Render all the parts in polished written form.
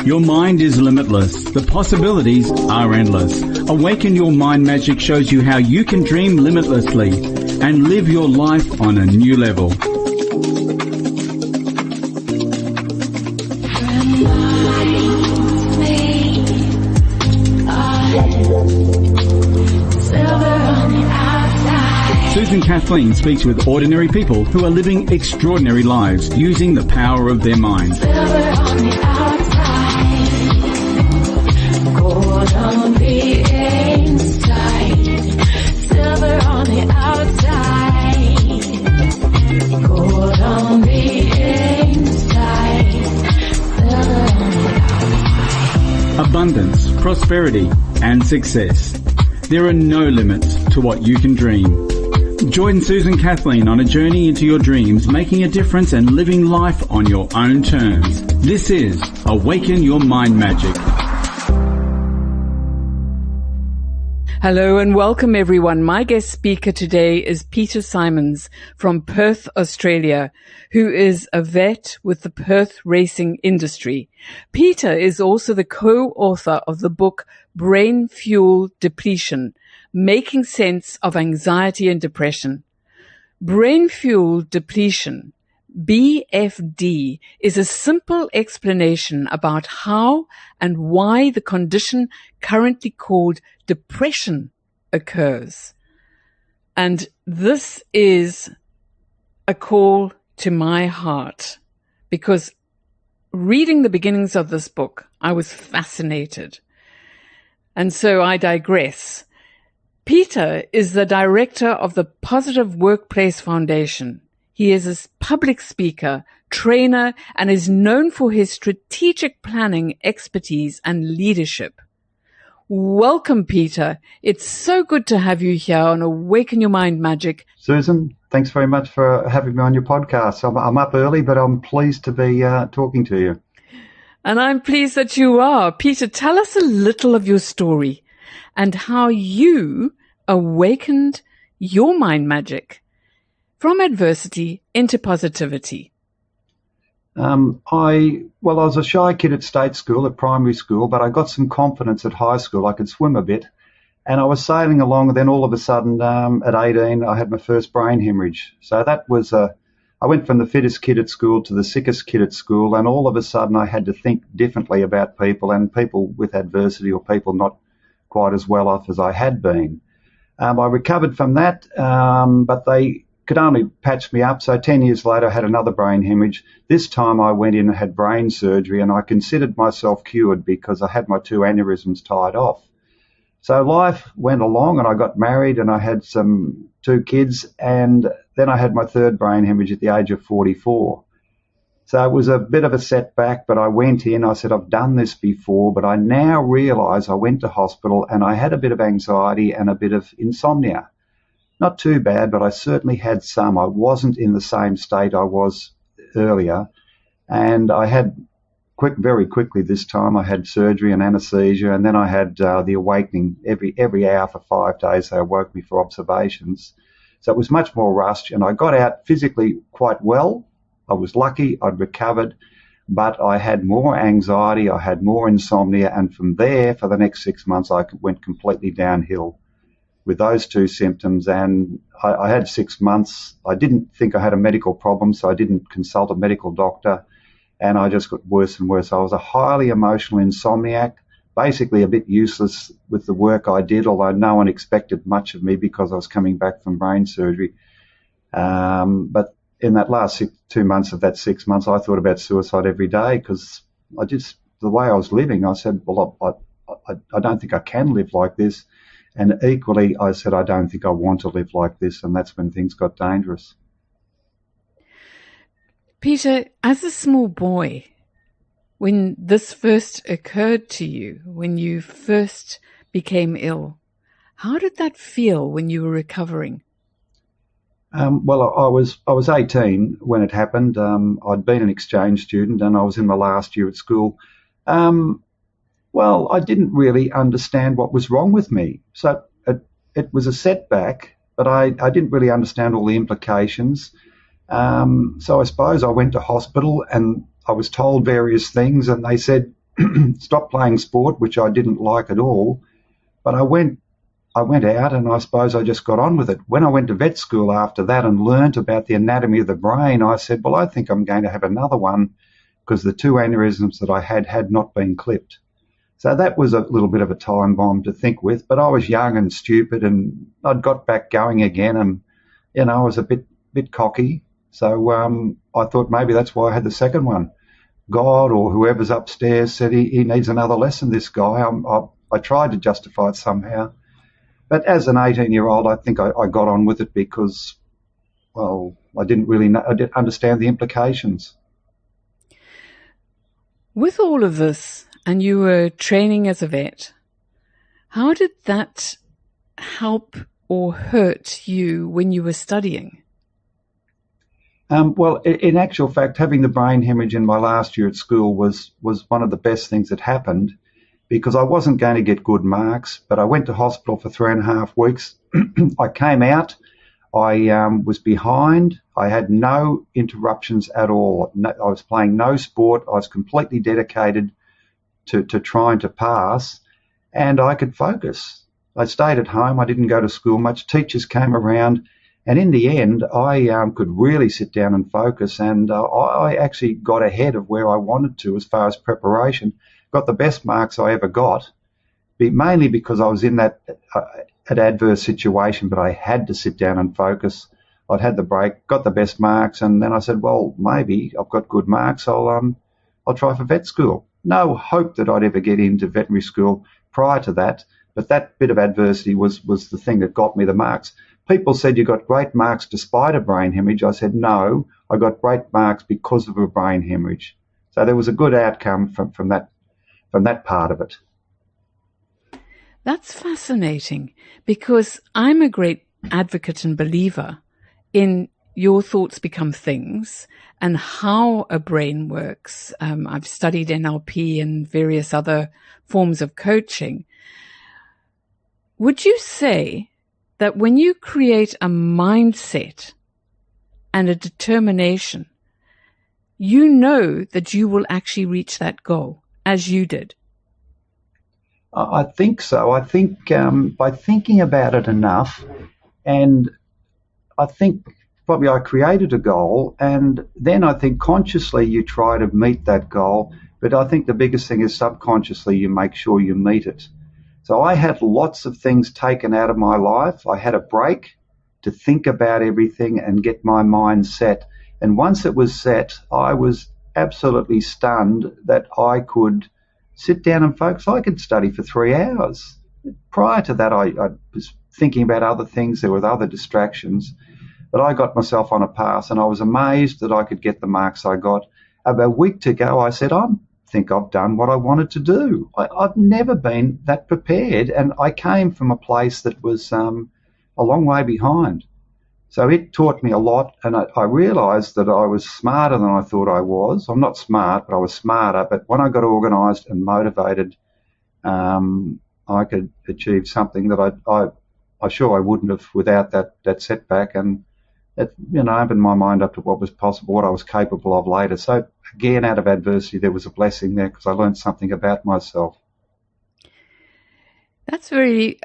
Your mind is limitless. The possibilities are endless. Awaken Your Mind Magic shows you how you can dream limitlessly and live your life on a new level. Susan Kathleen speaks with ordinary people who are living extraordinary lives using the power of their mind. Abundance, prosperity, and success. There are no limits to what you can dream. Join Susan Kathleen on a journey into your dreams, making a difference and living life on your own terms. This is Awaken Your Mind Magic. Hello and welcome everyone. My guest speaker today is Peter Symons from Perth, Australia, who is a vet with the Perth racing industry. Peter is also the co-author of the book Brain-Fuel Depletion, Making Sense of Anxiety and Depression. Brain-Fuel Depletion, BFD, is a simple explanation about how and why the condition currently called depression occurs. And this is a call to my heart, because reading the beginnings of this book, I was fascinated. And so I digress. Peter is the director of the Positive Workplace Foundation. He is a public speaker, trainer, and is known for his strategic planning expertise and leadership. Welcome, Peter. It's so good to have you here on Awaken Your Mind Magic. Susan, thanks very much for having me on your podcast. I'm up early, but I'm pleased to be talking to you. And I'm pleased that you are. Peter, tell us a little of your story and how you awakened your mind magic from adversity into positivity. I was a shy kid at state school, at primary school, but I got some confidence at high school. I could swim a bit, and I was sailing along, and then all of a sudden, at 18, I had my first brain hemorrhage. So that was I went from the fittest kid at school to the sickest kid at school, and all of a sudden I had to think differently about people and people with adversity or people not quite as well off as I had been. I recovered from that, but they could only patch me up. So 10 years later, I had another brain hemorrhage. This time I went in and had brain surgery, and I considered myself cured because I had my 2 aneurysms tied off. So life went along, and I got married, and I had 2 kids, and then I had my 3rd brain hemorrhage at the age of 44. So it was a bit of a setback, but I went in, I said, I've done this before, but I now realise I went to hospital and I had a bit of anxiety and a bit of insomnia. Not too bad, but I certainly had some. I wasn't in the same state I was earlier. And I had very quickly this time, I had surgery and anaesthesia, and then I had the awakening every hour for 5 days. They awoke me for observations. So it was much more rushed, and I got out physically quite well. I was lucky, I'd recovered, but I had more anxiety, I had more insomnia, and from there, for the next 6 months, I went completely downhill with those 2 symptoms. And I had 6 months. I didn't think I had a medical problem, so I didn't consult a medical doctor, and I just got worse and worse. I was a highly emotional insomniac, basically a bit useless with the work I did, although no one expected much of me because I was coming back from brain surgery. But in that last 2 months of that 6 months, I thought about suicide every day because the way I was living, I said, well, I don't think I can live like this. And equally, I said, I don't think I want to live like this. And that's when things got dangerous. Peter, as a small boy, when this first occurred to you, when you first became ill, how did that feel when you were recovering? I was 18 when it happened. I'd been an exchange student and I was in my last year at school. I didn't really understand what was wrong with me. So it was a setback, but I didn't really understand all the implications. So I suppose I went to hospital and I was told various things, and they said, stop playing sport, which I didn't like at all. But I went out, and I suppose I just got on with it. When I went to vet school after that and learnt about the anatomy of the brain, I said, well, I think I'm going to have another one, because the 2 aneurysms that I had not been clipped. So that was a little bit of a time bomb to think with, but I was young and stupid, and I'd got back going again, and, I was a bit cocky. So I thought maybe that's why I had the second one. God or whoever's upstairs said he needs another lesson, this guy. I tried to justify it somehow. But as an 18-year-old, I think I got on with it because, well, I didn't understand the implications. With all of this, and you were training as a vet, how did that help or hurt you when you were studying? Well, in actual fact, having the brain hemorrhage in my last year at school was one of the best things that happened, because I wasn't going to get good marks, but I went to hospital for 3.5 weeks. I came out. I was behind. I had no interruptions at all. I was playing no sport. I was completely dedicated to trying to pass, and I could focus. I stayed at home. I didn't go to school much. Teachers came around, and in the end, I could really sit down and focus, and I actually got ahead of where I wanted to as far as preparation. Got the best marks I ever got, mainly because I was in that an adverse situation, but I had to sit down and focus. I'd had the break, got the best marks, and then I said, well, maybe I've got good marks. I'll try for vet school. No hope that I'd ever get into veterinary school prior to that, but that bit of adversity was the thing that got me the marks. People said you got great marks despite a brain hemorrhage. I said, no, I got great marks because of a brain hemorrhage. So there was a good outcome from that part of it. That's fascinating, because I'm a great advocate and believer in your thoughts become things and how a brain works. I've studied NLP and various other forms of coaching. Would you say that when you create a mindset and a determination, you know that you will actually reach that goal, as you did? I think so. I think by thinking about it enough, and I think probably I created a goal, and then I think consciously you try to meet that goal, but I think the biggest thing is subconsciously you make sure you meet it. So I had lots of things taken out of my life. I had a break to think about everything and get my mind set. And once it was set, I was absolutely stunned that I could sit down and focus. I could study for 3 hours. Prior to that, I was thinking about other things. There were other distractions. But I got myself on a path, and I was amazed that I could get the marks I got. About a week to go, I said, I think I've done what I wanted to do. I've never been that prepared, and I came from a place that was a long way behind. So it taught me a lot, and I realised that I was smarter than I thought I was. I'm not smart, but I was smarter. But when I got organised and motivated, I could achieve something that I sure I wouldn't have without that setback. And it, opened my mind up to what was possible, what I was capable of later. So again, out of adversity, there was a blessing there because I learned something about myself. That's very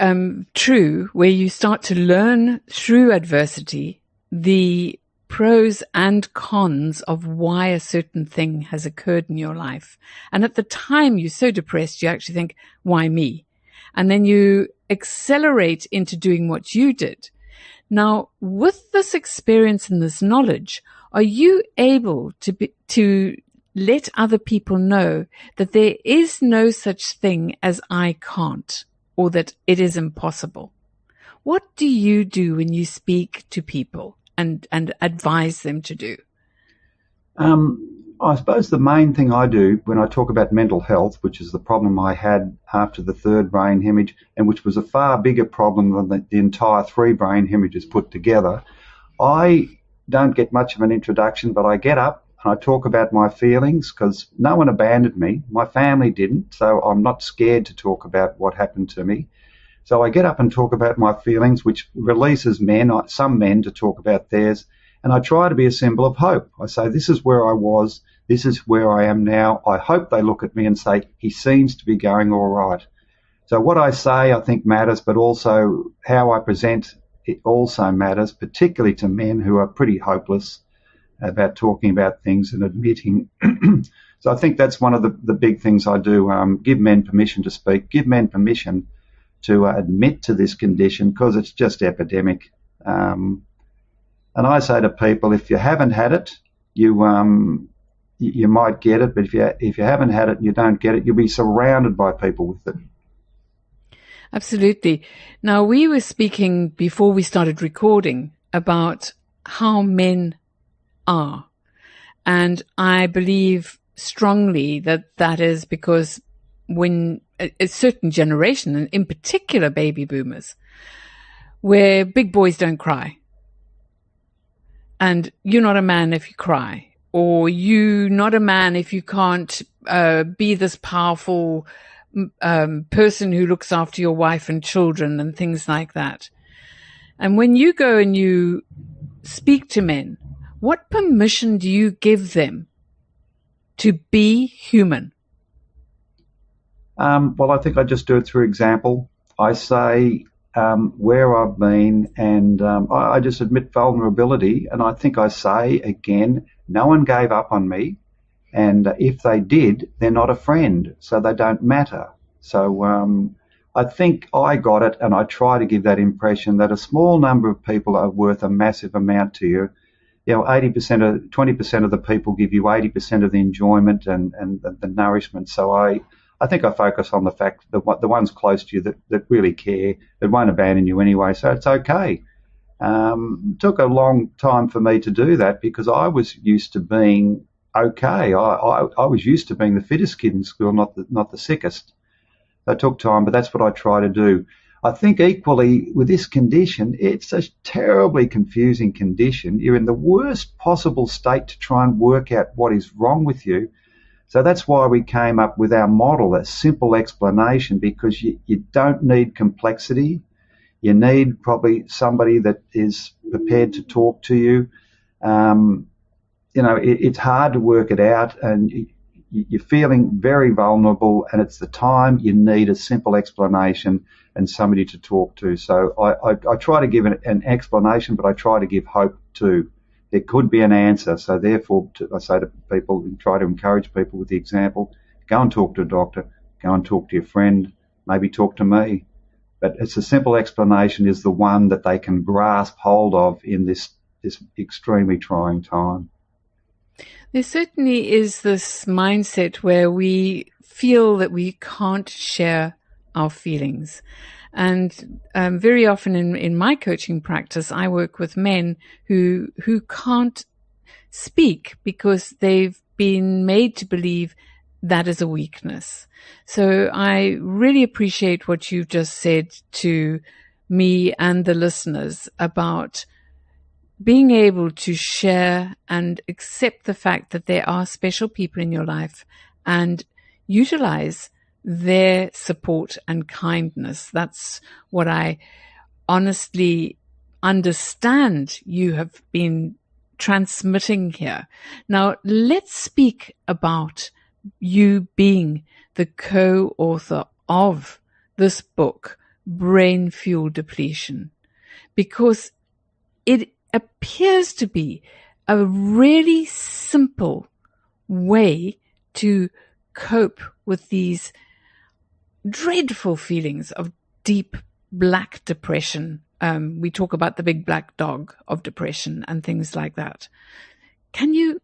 true, where you start to learn through adversity the pros and cons of why a certain thing has occurred in your life. And at the time you're so depressed, you actually think, why me? And then you accelerate into doing what you did. Now, with this experience and this knowledge, are you able to let other people know that there is no such thing as I can't, or that it is impossible? What do you do when you speak to people and advise them to do? I suppose the main thing I do when I talk about mental health, which is the problem I had after the third brain hemorrhage, and which was a far bigger problem than the entire 3 brain hemorrhages put together, I don't get much of an introduction, but I get up and I talk about my feelings because no one abandoned me. My family didn't, so I'm not scared to talk about what happened to me. So I get up and talk about my feelings, which releases some men to talk about theirs. And I try to be a symbol of hope. I say, this is where I was. This is where I am now. I hope they look at me and say, he seems to be going all right. So what I say, I think, matters, but also how I present it also matters, particularly to men who are pretty hopeless about talking about things and admitting. So I think that's one of the big things I do, give men permission to speak, give men permission to admit to this condition, because it's just epidemic. And I say to people, if you haven't had it, you might get it, but if you haven't had it and you don't get it, you'll be surrounded by people with it. Absolutely. Now, we were speaking before we started recording about how men are. And I believe strongly that is because when a certain generation, and in particular baby boomers, where big boys don't cry. And you're not a man if you cry. Or you're not a man if you can't be this powerful person who looks after your wife and children and things like that. And when you go and you speak to men, what permission do you give them to be human? Well, I think I just do it through example. I say where I've been, and I just admit vulnerability. And I think I say, again, no one gave up on me. And if they did, they're not a friend, so they don't matter. So I think I got it, and I try to give that impression that a small number of people are worth a massive amount to you. 20% of the people give you 80% of the enjoyment and the nourishment. So I think I focus on the fact that the ones close to you that really care, that won't abandon you anyway, so it's okay. It took a long time for me to do that because I was used to being okay. I was used to being the fittest kid in school, not the sickest. It took time, but that's what I try to do. I think equally with this condition, it's a terribly confusing condition. You're in the worst possible state to try and work out what is wrong with you. So that's why we came up with our model, a simple explanation, because you don't need complexity. You need probably somebody that is prepared to talk to you. It's hard to work it out, and you're feeling very vulnerable, and it's the time you need a simple explanation and somebody to talk to. So I try to give an explanation, but I try to give hope too. There could be an answer. So therefore, I say to people, try to encourage people with the example, go and talk to a doctor, go and talk to your friend, maybe talk to me. But it's a simple explanation is the one that they can grasp hold of in this extremely trying time. There certainly is this mindset where we feel that we can't share our feelings. And very often in my coaching practice, I work with men who can't speak because they've been made to believe that is a weakness. So I really appreciate what you've just said to me and the listeners about being able to share and accept the fact that there are special people in your life and utilize their support and kindness. That's what I honestly understand you have been transmitting here. Now, let's speak about you being the co-author of this book, Brain-Fuel Depletion, because it appears to be a really simple way to cope with these dreadful feelings of deep black depression. We talk about the big black dog of depression and things like that. Can you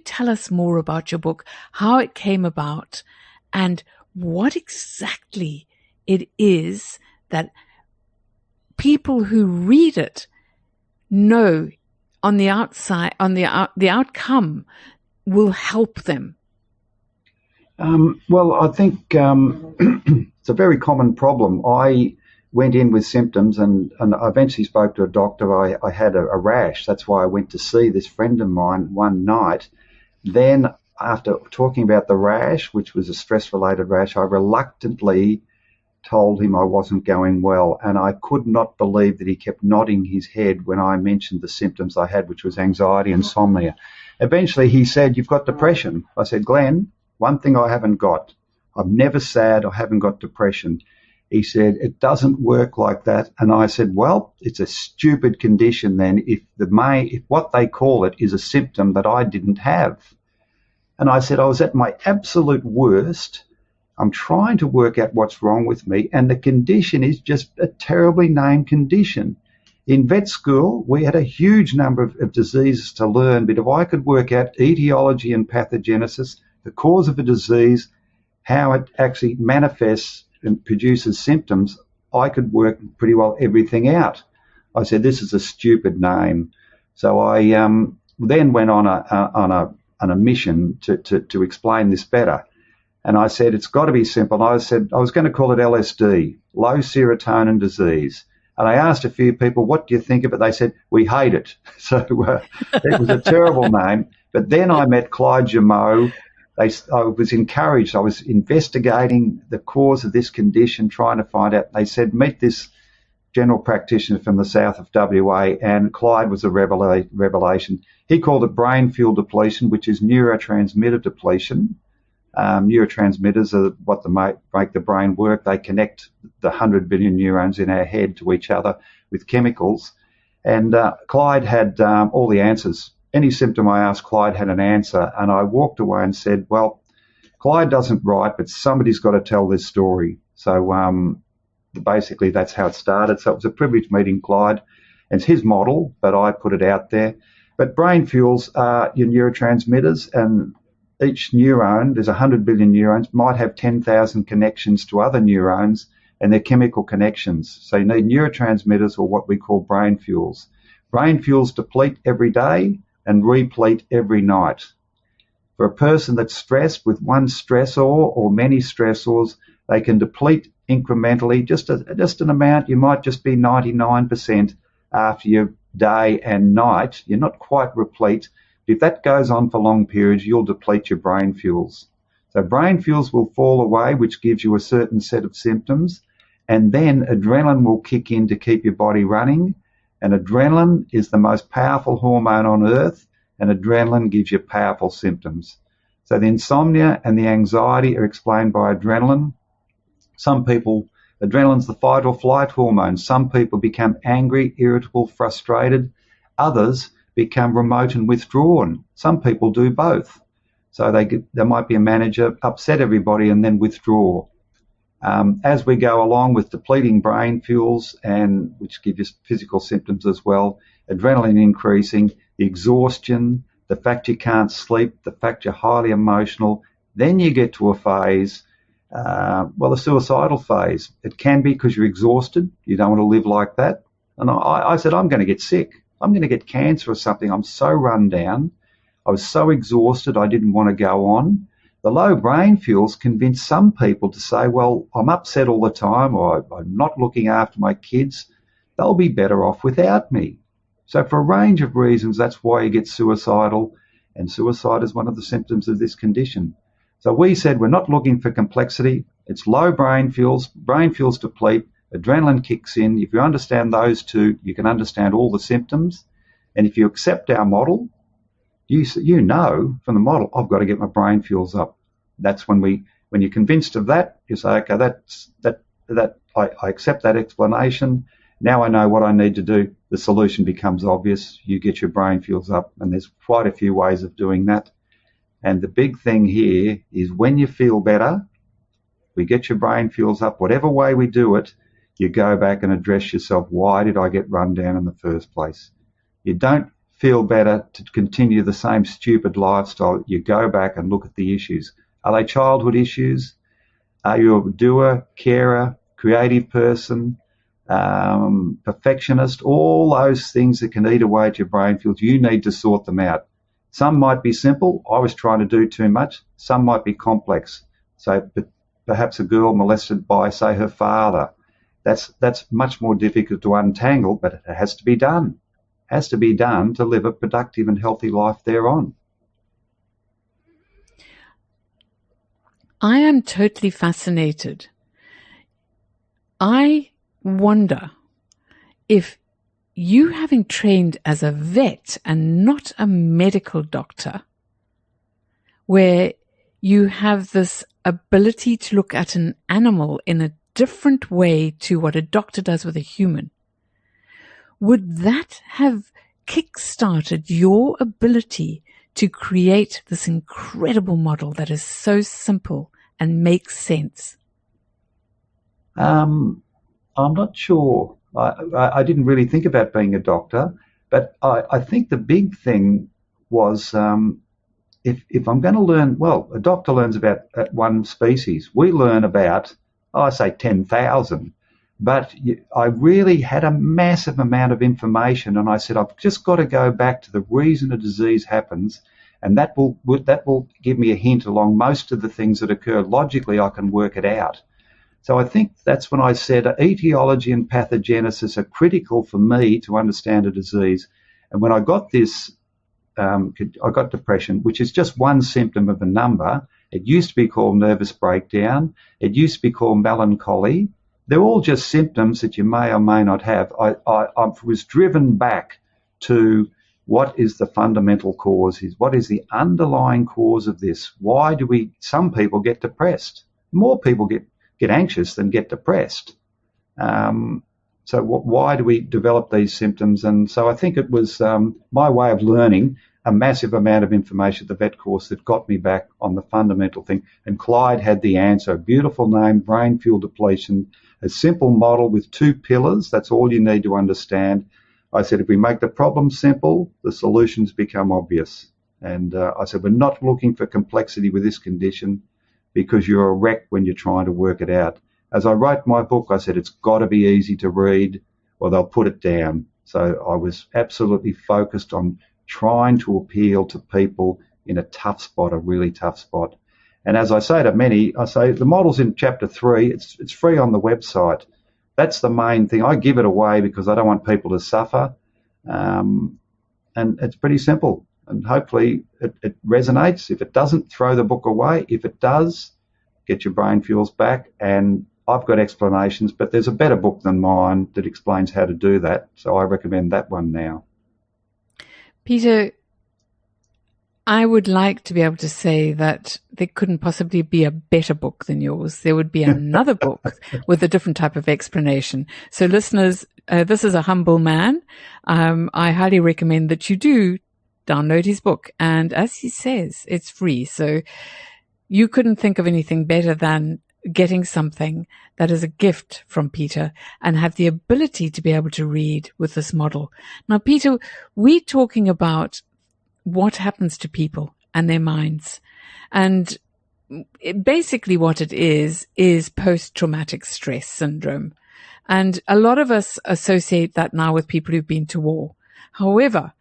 tell us more about your book, how it came about, and what exactly it is that people who read it know on the outside, the outcome will help them? Well, I think it's a very common problem. I went in with symptoms and I eventually spoke to a doctor. I had a rash. That's why I went to see this friend of mine one night. Then after talking about the rash, which was a stress-related rash, I reluctantly told him I wasn't going well, and I could not believe that he kept nodding his head when I mentioned the symptoms I had, which was anxiety and insomnia. eventually he said, "You've got depression." I said, "Glenn, one thing I haven't got. I'm never sad. I haven't got depression." He said, "It doesn't work like that." And I said, "Well, it's a stupid condition then if what they call it is a symptom that I didn't have." And I said, "I was at my absolute worst. I'm trying to work out what's wrong with me, and the condition is just a terribly named condition." In vet school, we had a huge number of diseases to learn, but if I could work out etiology and pathogenesis, the cause of a disease, how it actually manifests and produces symptoms, I could work pretty well everything out. I said, "This is a stupid name." So I then went on a mission to explain this better. And I said, "It's got to be simple." And I said I was going to call it LSD, low serotonin disease. And I asked a few people, "What do you think of it?" They said, "We hate it." So it was a terrible name. But then I met Clyde Jameau. I was encouraged. I was investigating the cause of this condition, trying to find out. They said, "Meet this general practitioner from the south of WA," and Clyde was a revelation. He called it brain-fuel depletion, which is neurotransmitter depletion. Neurotransmitters are what make the brain work. They connect the 100 billion neurons in our head to each other with chemicals. And Clyde had all the answers. Any symptom I asked, Clyde had an answer. And I walked away and said, "Well, Clyde doesn't write, but somebody's got to tell this story." So basically that's how it started. So it was a privilege meeting Clyde. It's his model, but I put it out there. But brain fuels are your neurotransmitters, and each neuron, there's 100 billion neurons, might have 10,000 connections to other neurons, and they're chemical connections. So you need neurotransmitters, or what we call brain fuels. Brain fuels deplete every day and replete every night. For a person that's stressed with one stressor or many stressors, they can deplete incrementally, just an amount. You might just be 99% after your day and night. You're not quite replete. If that goes on for long periods, you'll deplete your brain fuels. So brain fuels will fall away, which gives you a certain set of symptoms, and then adrenaline will kick in to keep your body running. And adrenaline is the most powerful hormone on earth, and adrenaline gives you powerful symptoms. So the insomnia and the anxiety are explained by adrenaline. Some people, adrenaline's the fight or flight hormone. Some people become angry, irritable, frustrated. Others become remote and withdrawn. Some people do both. So there might be a manager, upset everybody and then withdraw. As we go along with depleting brain fuels, and which give you physical symptoms as well, adrenaline increasing, the exhaustion, the fact you can't sleep, the fact you're highly emotional, then you get to a phase, the suicidal phase. It can be because you're exhausted. You don't want to live like that. And I said, "I'm going to get sick. I'm going to get cancer or something. I'm so run down. I was so exhausted, I didn't want to go on." The low brain fuels convince some people to say, "Well, I'm upset all the time, or I'm not looking after my kids. They'll be better off without me." So for a range of reasons, that's why you get suicidal, and suicide is one of the symptoms of this condition. So we said we're not looking for complexity. It's low brain fuels deplete, adrenaline kicks in. If you understand those two, you can understand all the symptoms. And if you accept our model, you know from the model, I've got to get my brain fuels up. That's when you're convinced of that, you say, okay, I accept that explanation. Now I know what I need to do. The solution becomes obvious. You get your brain fuels up, and there's quite a few ways of doing that. And the big thing here is when you feel better, we get your brain fuels up. Whatever way we do it, you go back and address yourself. Why did I get run down in the first place? You don't feel better to continue the same stupid lifestyle. You go back and look at the issues. Are they childhood issues? Are you a doer, carer, creative person, perfectionist? All those things that can eat away at your brain fuels, you need to sort them out. Some might be simple. I was trying to do too much. Some might be complex. So perhaps a girl molested by, say, her father. That's much more difficult to untangle, but it has to be done. It has to be done to live a productive and healthy life thereon. I am totally fascinated. I wonder if you having trained as a vet and not a medical doctor, where you have this ability to look at an animal in a different way to what a doctor does with a human, would that have kick-started your ability to create this incredible model that is so simple and makes sense? I'm not sure. I didn't really think about being a doctor, but I think the big thing was if I'm going to learn, well, a doctor learns about one species. We learn about, I say 10,000. But I really had a massive amount of information, and I said, I've just got to go back to the reason a disease happens, and that will give me a hint along most of the things that occur. Logically, I can work it out. So I think that's when I said etiology and pathogenesis are critical for me to understand a disease. And when I got this, I got depression, which is just one symptom of a number. It used to be called nervous breakdown. It used to be called melancholy. They're all just symptoms that you may or may not have. I was driven back to what is the fundamental cause, what is the underlying cause of this? Why do some people get depressed? More people get anxious than get depressed. So why do we develop these symptoms? And so I think it was my way of learning a massive amount of information at the vet course that got me back on the fundamental thing. And Clyde had the answer. A beautiful name, Brain-Fuel Depletion, a simple model with 2 pillars. That's all you need to understand. I said, if we make the problem simple, the solutions become obvious. And I said, we're not looking for complexity with this condition because you're a wreck when you're trying to work it out. As I wrote my book, I said, it's got to be easy to read or they'll put it down. So I was absolutely focused on trying to appeal to people in a tough spot, a really tough spot. And as I say to many, I say the model's in chapter 3. It's free on the website. That's the main thing. I give it away because I don't want people to suffer. And it's pretty simple. And hopefully it resonates. If it doesn't, throw the book away. If it does, get your brain fuels back. And I've got explanations, but there's a better book than mine that explains how to do that. So I recommend that one now. Peter, I would like to be able to say that there couldn't possibly be a better book than yours. There would be another book with a different type of explanation. So listeners, this is a humble man. I highly recommend that you do download his book. And as he says, it's free. So you couldn't think of anything better than getting something that is a gift from Peter and have the ability to be able to read with this model. Now, Peter, we're talking about what happens to people and their minds. And basically what it is post-traumatic stress syndrome. And a lot of us associate that now with people who've been to war. However,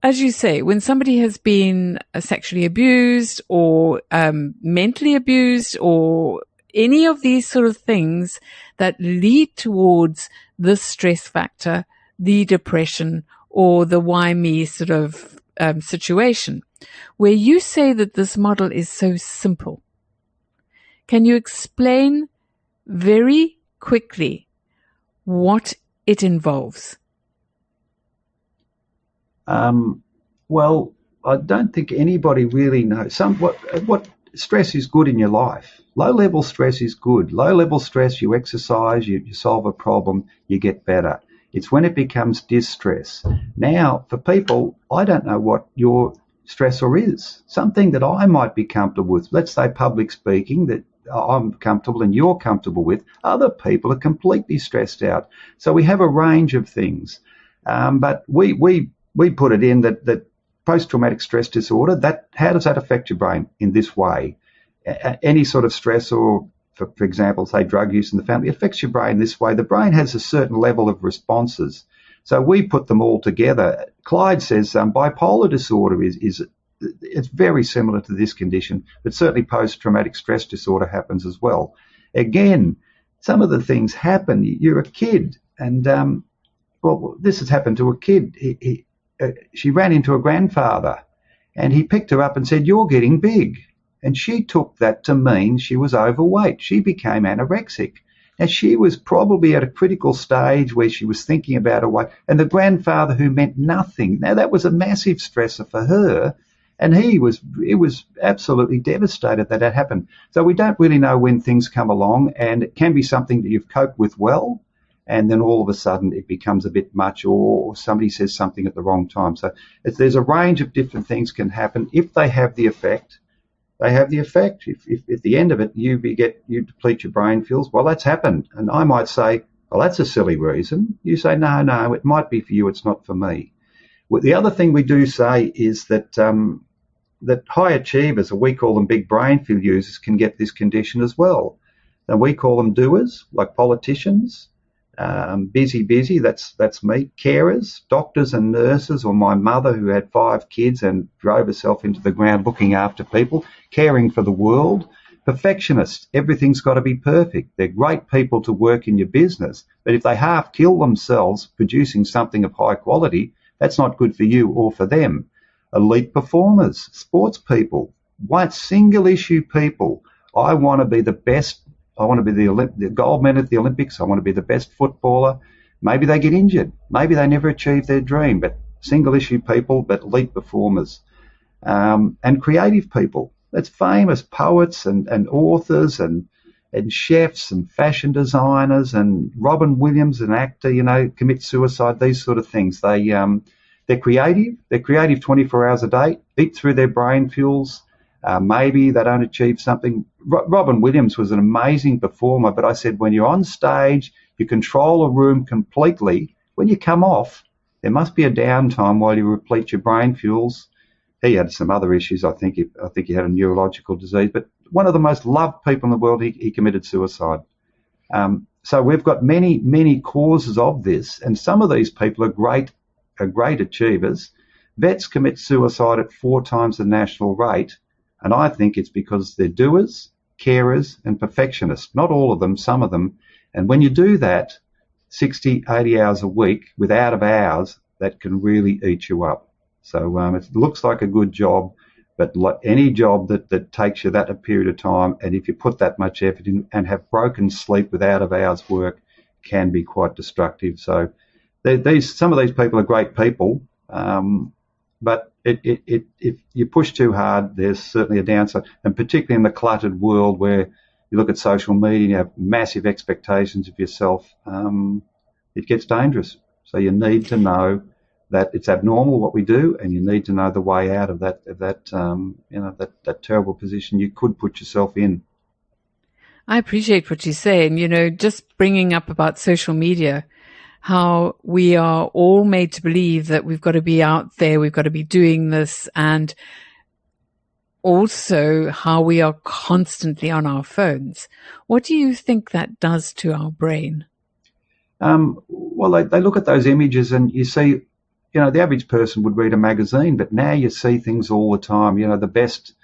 as you say, when somebody has been sexually abused or mentally abused or any of these sort of things that lead towards the stress factor, the depression, or the why me sort of situation, where you say that this model is so simple. Can you explain very quickly what it involves? Well, I don't think anybody really knows. What stress is good in your life. Low-level stress is good. Low-level stress, you exercise, you solve a problem, you get better. It's when it becomes distress. Now, for people, I don't know what your stressor is. Something that I might be comfortable with. Let's say public speaking that I'm comfortable and you're comfortable with. Other people are completely stressed out. So we have a range of things. But we put it in that post-traumatic stress disorder, how does that affect your brain in this way? Any sort of stress or, for example, say drug use in the family, affects your brain this way. The brain has a certain level of responses. So we put them all together. Clyde says bipolar disorder it's very similar to this condition, but certainly post-traumatic stress disorder happens as well. Again, some of the things happen. You're a kid, and this has happened to a kid. She ran into a grandfather, and he picked her up and said, "You're getting big." And she took that to mean she was overweight. She became anorexic. Now, she was probably at a critical stage where she was thinking about her way, and the grandfather who meant nothing. Now, that was a massive stressor for her, and he was absolutely devastated that happened. So we don't really know when things come along, and it can be something that you've coped with well, and then all of a sudden it becomes a bit much, or somebody says something at the wrong time. So there's a range of different things can happen. If they have the effect, they have the effect. If at the end of it you deplete your brain fuels, well, that's happened. And I might say, well, that's a silly reason. You say, no, it might be for you, it's not for me. Well, the other thing we do say is that that high achievers, or we call them big brain fuel users, can get this condition as well. And we call them doers, like politicians, busy, that's me, carers, doctors and nurses, or my mother who had 5 kids and drove herself into the ground looking after people, caring for the world. Perfectionists, everything's got to be perfect. They're great people to work in your business, but if they half kill themselves producing something of high quality, that's not good for you or for them. Elite performers, sports people, white single issue people. I want to be the best. I want to be the gold medal at the Olympics. I want to be the best footballer. Maybe they get injured. Maybe they never achieve their dream, but single issue people, but elite performers. And creative people. That's famous poets and authors and chefs and fashion designers, and Robin Williams, an actor, commit suicide, these sort of things. They're creative. They're creative 24 hours a day, eat through their brain fuels. Maybe they don't achieve something. Robin Williams was an amazing performer, but I said, when you're on stage, you control a room completely. When you come off, there must be a downtime while you replete your brain fuels. He had some other issues. I think he had a neurological disease, but one of the most loved people in the world, he committed suicide. So we've got many causes of this, and some of these people are great achievers. Vets commit suicide at 4 times the national rate. And I think it's because they're doers, carers, and perfectionists. Not all of them, some of them. And when you do that 60, 80 hours a week with out of hours, that can really eat you up. So it looks like a good job, but any job that takes you that a period of time, and if you put that much effort in and have broken sleep with out of hours work, can be quite destructive. So some of these people are great people, but if you push too hard, there's certainly a downside, and particularly in the cluttered world where you look at social media and you have massive expectations of yourself, it gets dangerous. So you need to know that it's abnormal what we do, and you need to know the way out of that terrible position you could put yourself in. I appreciate what you say, and just bringing up about social media, how we are all made to believe that we've got to be out there, we've got to be doing this, and also how we are constantly on our phones. What do you think that does to our brain? Well, they look at those images and you see, the average person would read a magazine, but now you see things all the time, the best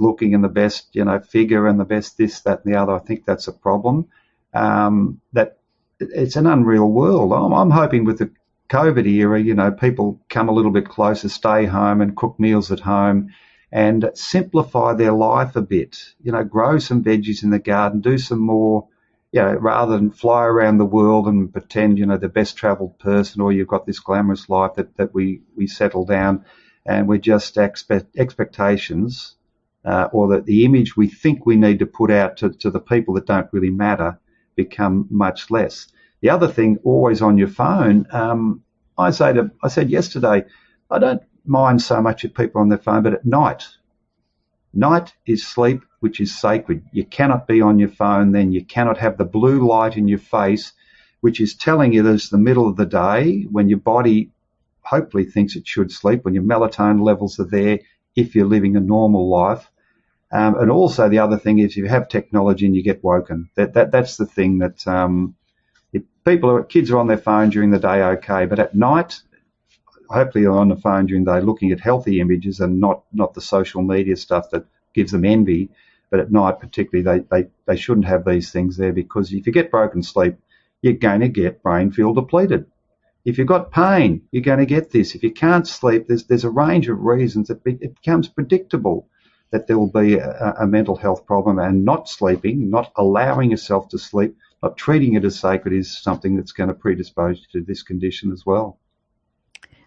looking and the best, figure and the best this, that and the other. I think that's a problem. That it's an unreal world. I'm hoping with the COVID era, people come a little bit closer, stay home and cook meals at home and simplify their life a bit. Grow some veggies in the garden, do some more, rather than fly around the world and pretend, the best travelled person, or you've got this glamorous life that we settle down and we're just expectations or that the image we think we need to put out to the people that don't really matter become much less. The other thing, always on your phone, I said yesterday, I don't mind so much if people are on their phone, but at night is sleep, which is sacred. You cannot be on your phone then. You cannot have the blue light in your face, which is telling you that it's the middle of the day when your body hopefully thinks it should sleep, when your melatonin levels are there, if you're living a normal life. And also the other thing is, if you have technology and you get woken, that's the thing that if kids are on their phone during the day, okay, but at night, hopefully they're on the phone during the day looking at healthy images and not the social media stuff that gives them envy. But at night particularly, they shouldn't have these things there, because if you get broken sleep, you're going to get brain-fuel depleted. If you've got pain, you're going to get this. If you can't sleep, there's a range of reasons. It becomes predictable. that there will be a mental health problem, and not sleeping, not allowing yourself to sleep, not treating it as sacred is something that's going to predispose you to this condition as well.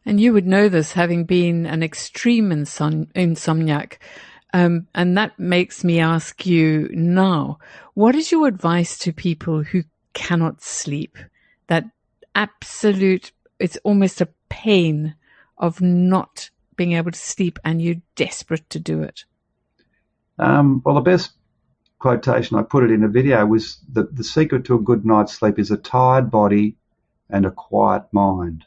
And you would know this, having been an extreme insomniac. And that makes me ask you now, what is your advice to people who cannot sleep? That absolute, it's almost a pain of not being able to sleep and you're desperate to do it. Well, the best quotation, I put it in a video, was the secret to a good night's sleep is a tired body and a quiet mind.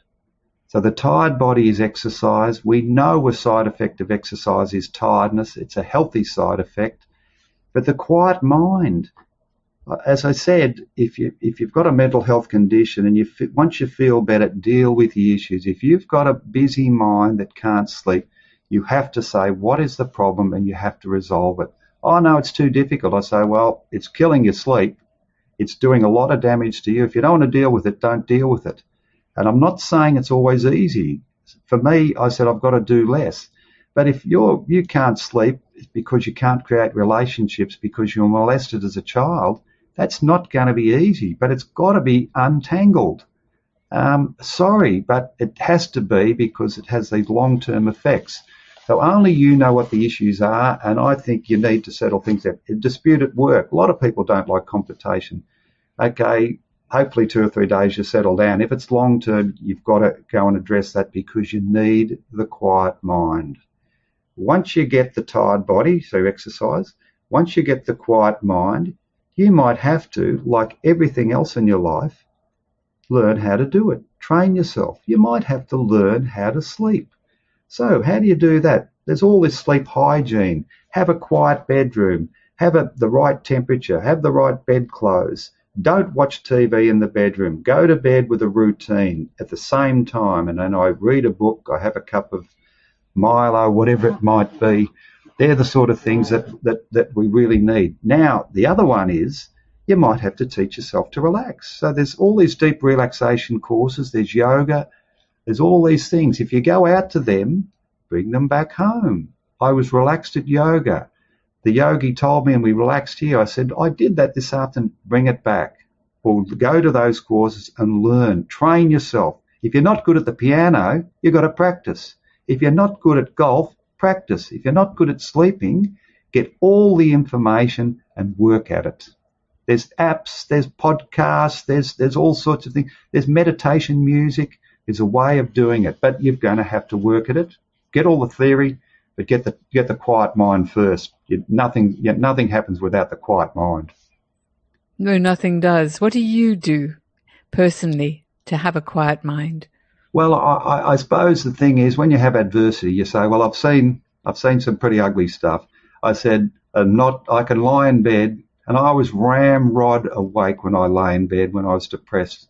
So the tired body is exercise. We know a side effect of exercise is tiredness. It's a healthy side effect. But the quiet mind, as I said, if you've got a mental health condition and once you feel better, deal with the issues. If you've got a busy mind that can't sleep, you have to say, what is the problem? And you have to resolve it. Oh, no, it's too difficult. I say, well, it's killing your sleep. It's doing a lot of damage to you. If you don't want to deal with it, don't deal with it. And I'm not saying it's always easy. For me, I said I've got to do less. But if you can't sleep because you can't create relationships because you were molested as a child, that's not going to be easy. But it's got to be untangled. Sorry, but it has to be, because it has these long-term effects. So only you know what the issues are, and I think you need to settle things out. A dispute at work. A lot of people don't like confrontation. Okay, hopefully 2 or 3 days you settle down. If it's long-term, you've got to go and address that, because you need the quiet mind. Once you get the tired body, so exercise, once you get the quiet mind, you might have to, like everything else in your life, learn how to do it. Train yourself. You might have to learn how to sleep. So how do you do that? There's all this sleep hygiene. Have a quiet bedroom. Have the right temperature. Have the right bedclothes. Don't watch TV in the bedroom. Go to bed with a routine at the same time. And then I read a book. I have a cup of Milo, whatever it might be. They're the sort of things that we really need. Now, the other one is you might have to teach yourself to relax. So there's all these deep relaxation courses. There's yoga. There's all these things. If you go out to them, bring them back home. I was relaxed at yoga. The yogi told me, and we relaxed here. I said, I did that this afternoon. Bring it back. Or go to those courses and learn. Train yourself. If you're not good at the piano, you've got to practice. If you're not good at golf, practice. If you're not good at sleeping, get all the information and work at it. There's apps, there's podcasts, there's all sorts of things. There's meditation music. There's a way of doing it, but you're going to have to work at it. Get all the theory, but get the quiet mind first. Nothing happens without the quiet mind. No, nothing does. What do you do personally to have a quiet mind? Well, I suppose the thing is, when you have adversity, you say, well, I've seen some pretty ugly stuff. I said, I can lie in bed, and I was ramrod awake when I lay in bed when I was depressed.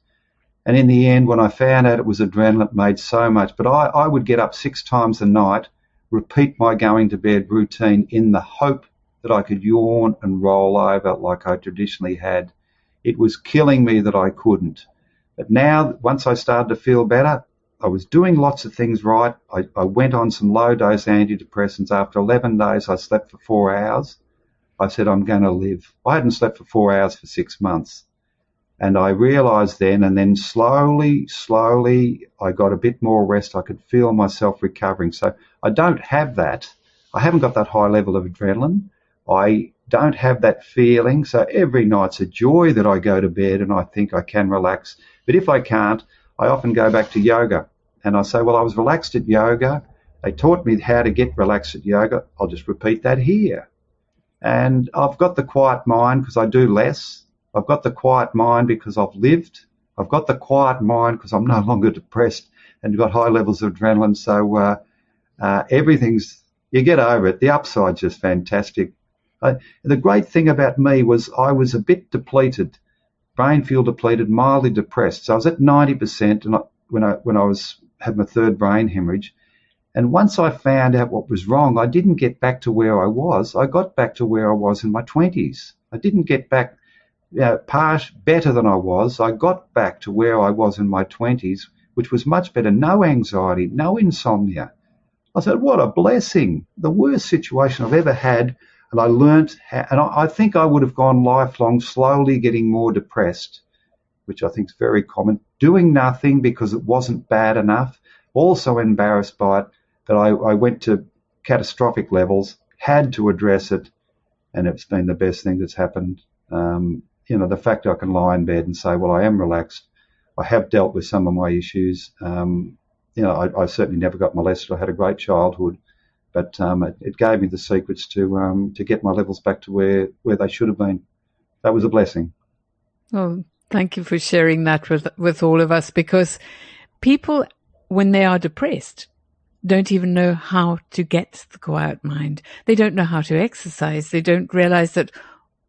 And in the end, when I found out it was adrenaline, it made so much. But I would get up 6 times a night, repeat my going to bed routine in the hope that I could yawn and roll over like I traditionally had. It was killing me that I couldn't. But now, once I started to feel better, I was doing lots of things right. I went on some low-dose antidepressants. After 11 days, I slept for 4 hours. I said, I'm going to live. I hadn't slept for 4 hours for 6 months. And I realised then, and then slowly, I got a bit more rest. I could feel myself recovering. So I don't have that. I haven't got that high level of adrenaline. I don't have that feeling. So every night's a joy that I go to bed and I think I can relax. But if I can't, I often go back to yoga. And I say, well, I was relaxed at yoga. They taught me how to get relaxed at yoga. I'll just repeat that here. And I've got the quiet mind because I do less. I've got the quiet mind because I've lived. I've got the quiet mind because I'm no longer depressed and got high levels of adrenaline. So you get over it. The upside's just fantastic. The great thing about me was I was a bit depleted, brain-fuel depleted, mildly depressed. So I was at 90% and when I had my third brain hemorrhage. And once I found out what was wrong, I didn't get back to where I was. I got back to where I was in my 20s. I didn't get back better than I was. I got back to where I was in my 20s, which was much better. No anxiety, no insomnia. I said, what a blessing. The worst situation I've ever had. And I learnt, and I think I would have gone lifelong slowly getting more depressed, which I think is very common, doing nothing because it wasn't bad enough, also embarrassed by it, but I went to catastrophic levels, had to address it, and it's been the best thing that's happened. The fact I can lie in bed and say, well, I am relaxed. I have dealt with some of my issues. I certainly never got molested. I had a great childhood, but it gave me the secrets to get my levels back to where they should have been. That was a blessing. Oh, thank you for sharing that with all of us, because people, when they are depressed, don't even know how to get the quiet mind. They don't know how to exercise. They don't realize that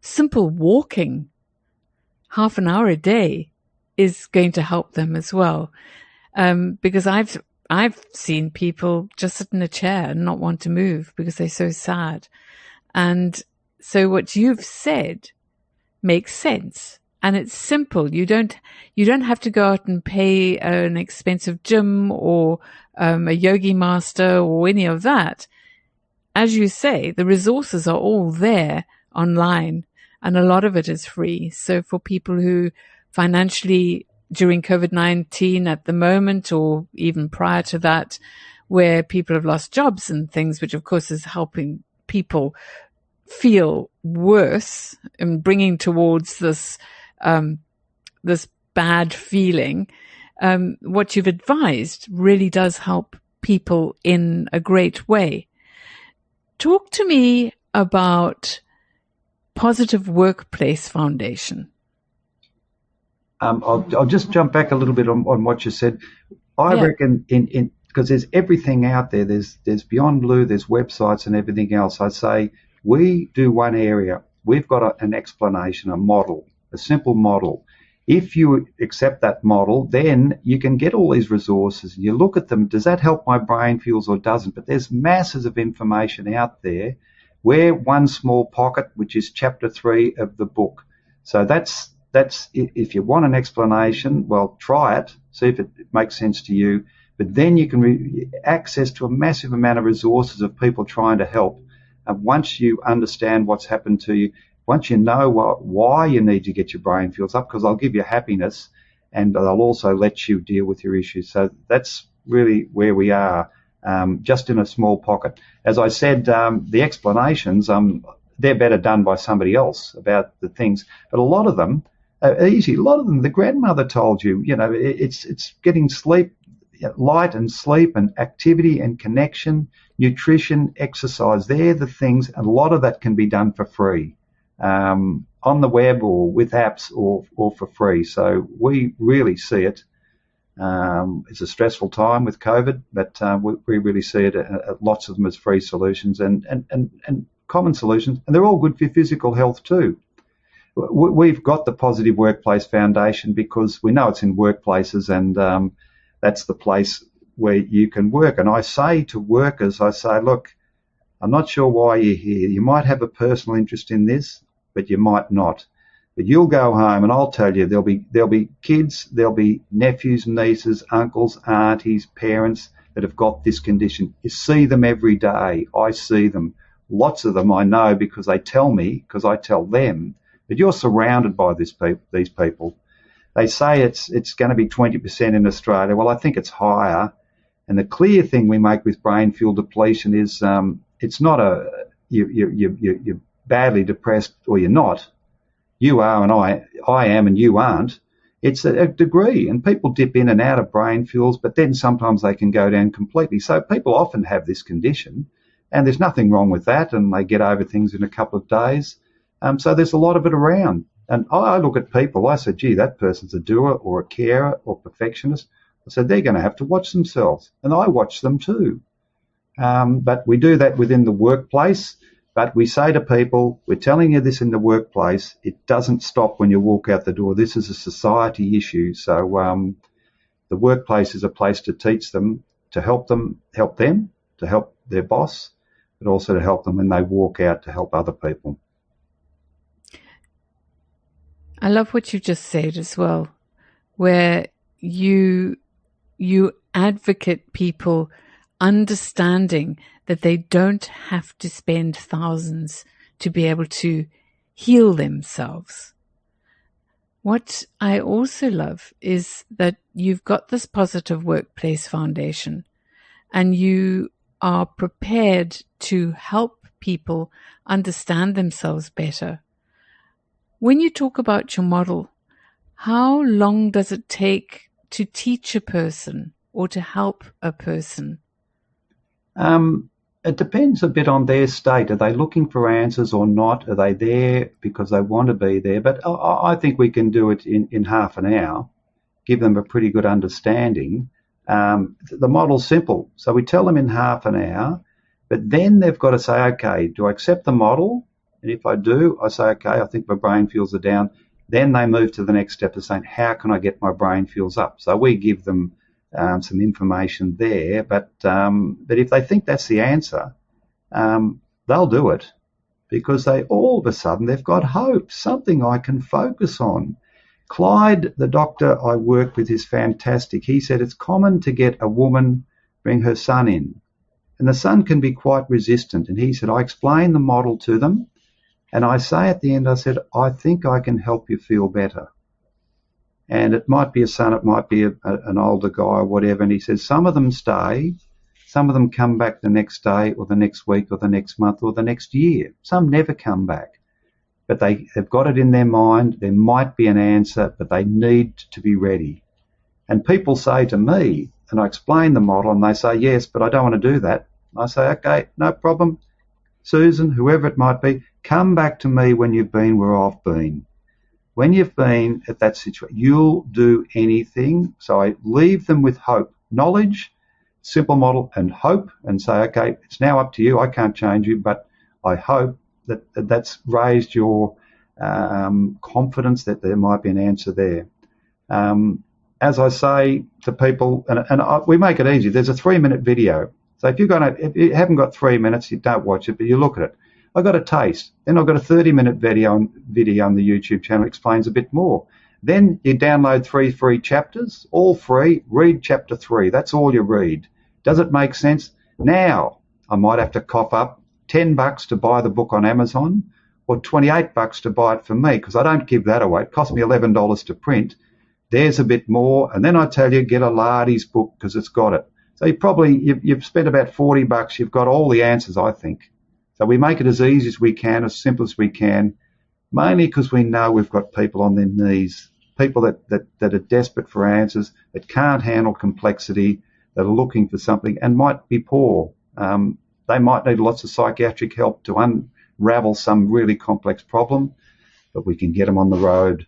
simple walking, half an hour a day, is going to help them as well. Because I've seen people just sit in a chair and not want to move because they're so sad. And so what you've said makes sense. And it's simple. You don't have to go out and pay an expensive gym or a yogi master or any of that. As you say, the resources are all there online, and a lot of it is free. So for people who financially, during COVID-19 at the moment, or even prior to that, where people have lost jobs and things, which of course is helping people feel worse and bringing towards this bad feeling, what you've advised really does help people in a great way. Talk to me about Positive Workplace Foundation. I'll just jump back a little bit on what you said. I reckon because there's everything out there. There's Beyond Blue, there's websites and everything else. I'd say we do one area. We've got an explanation, a model, a simple model. If you accept that model, then you can get all these resources and you look at them. Does that help my brain fuels or doesn't? But there's masses of information out there. We're one small pocket, which is chapter 3 of the book. So that's if you want an explanation, well, try it, see if it makes sense to you. But then you can access to a massive amount of resources of people trying to help. And once you understand what's happened to you, once you know why you need to get your brain fuels up, because they'll give you happiness and they'll also let you deal with your issues. So that's really where we are, just in a small pocket. As I said, the explanations, they're better done by somebody else about the things. But a lot of them are easy. A lot of them, the grandmother told you, it's getting sleep, light and sleep and activity and connection, nutrition, exercise. They're the things, and a lot of that can be done for free. On the web or with apps or for free. So we really see it. It's a stressful time with COVID, but we really see it lots of them as free solutions and common solutions, and they're all good for your physical health too. We've got the Positive Workplace Foundation because we know it's in workplaces, and that's the place where you can work. And I say to workers, look, I'm not sure why you're here. You might have a personal interest in this, but you might not. But you'll go home and I'll tell you there'll be kids, there'll be nephews, nieces, uncles, aunties, parents that have got this condition. You see them every day. I see them. Lots of them I know because they tell me, because I tell them. But you're surrounded by these people. They say it's going to be 20% in Australia. Well, I think it's higher. And the clear thing we make with Brain-Fuel Depletion is it's not you're badly depressed or you're not. You are and I am and you aren't. It's a degree, and people dip in and out of brain fuels, but then sometimes they can go down completely. So people often have this condition, and there's nothing wrong with that, and they get over things in a couple of days. So there's a lot of it around. And I look at people, I say, gee, that person's a doer or a carer or perfectionist. I said, they're going to have to watch themselves, and I watch them too. But we do that within the workplace. But we say to people, we're telling you this in the workplace. It doesn't stop when you walk out the door. This is a society issue. So the workplace is a place to teach them, to help them, to help their boss, but also to help them when they walk out to help other people. I love what you just said as well, where you advocate people understanding that they don't have to spend thousands to be able to heal themselves. What I also love is that you've got this Positive Workplace Foundation and you are prepared to help people understand themselves better. When you talk about your model, how long does it take to teach a person or to help a person? It depends a bit on their state. Are they looking for answers or not? Are they there because they want to be there? But I think we can do it in half an hour, give them a pretty good understanding. The model's simple. So we tell them in half an hour, but then they've got to say, okay, do I accept the model? And if I do, I say, okay, I think my brain fuels are down. Then they move to the next step of saying, how can I get my brain fuels up? So we give them some information there, but if they think that's the answer, they'll do it because they all of a sudden they've got hope, something I can focus on. Clyde, the doctor I work with, is fantastic. He said it's common to get a woman bring her son in, and the son can be quite resistant. And he said, I explain the model to them, and I say at the end, I said, I think I can help you feel better. And it might be a son, it might be an older guy or whatever. And he says some of them stay, some of them come back the next day or the next week or the next month or the next year. Some never come back. But they've got it in their mind. There might be an answer, but they need to be ready. And people say to me, and I explain the model, and they say, yes, but I don't want to do that. I say, okay, no problem. Susan, whoever it might be, come back to me when you've been where I've been. When you've been at that situation, you'll do anything. So I leave them with hope, knowledge, simple model, and hope, and say, okay, it's now up to you. I can't change you, but I hope that that's raised your confidence that there might be an answer there. As I say to people, we make it easy. There's a 3-minute video. So if you haven't got 3 minutes, you don't watch it, but you look at it. I got a taste. Then I've got a 30-minute video on the YouTube channel, explains a bit more. Then you download 3 free chapters, all free. Read chapter 3. That's all you read. Does it make sense? Now I might have to cough up $10 to buy the book on Amazon or $28 to buy it for me because I don't give that away. It cost me $11 to print. There's a bit more. And then I tell you, get a Lardy's book because it's got it. So you've spent about $40. You've got all the answers, I think. So we make it as easy as we can, as simple as we can, mainly because we know we've got people on their knees, people that are desperate for answers, that can't handle complexity, that are looking for something and might be poor. They might need lots of psychiatric help to unravel some really complex problem, but we can get them on the road.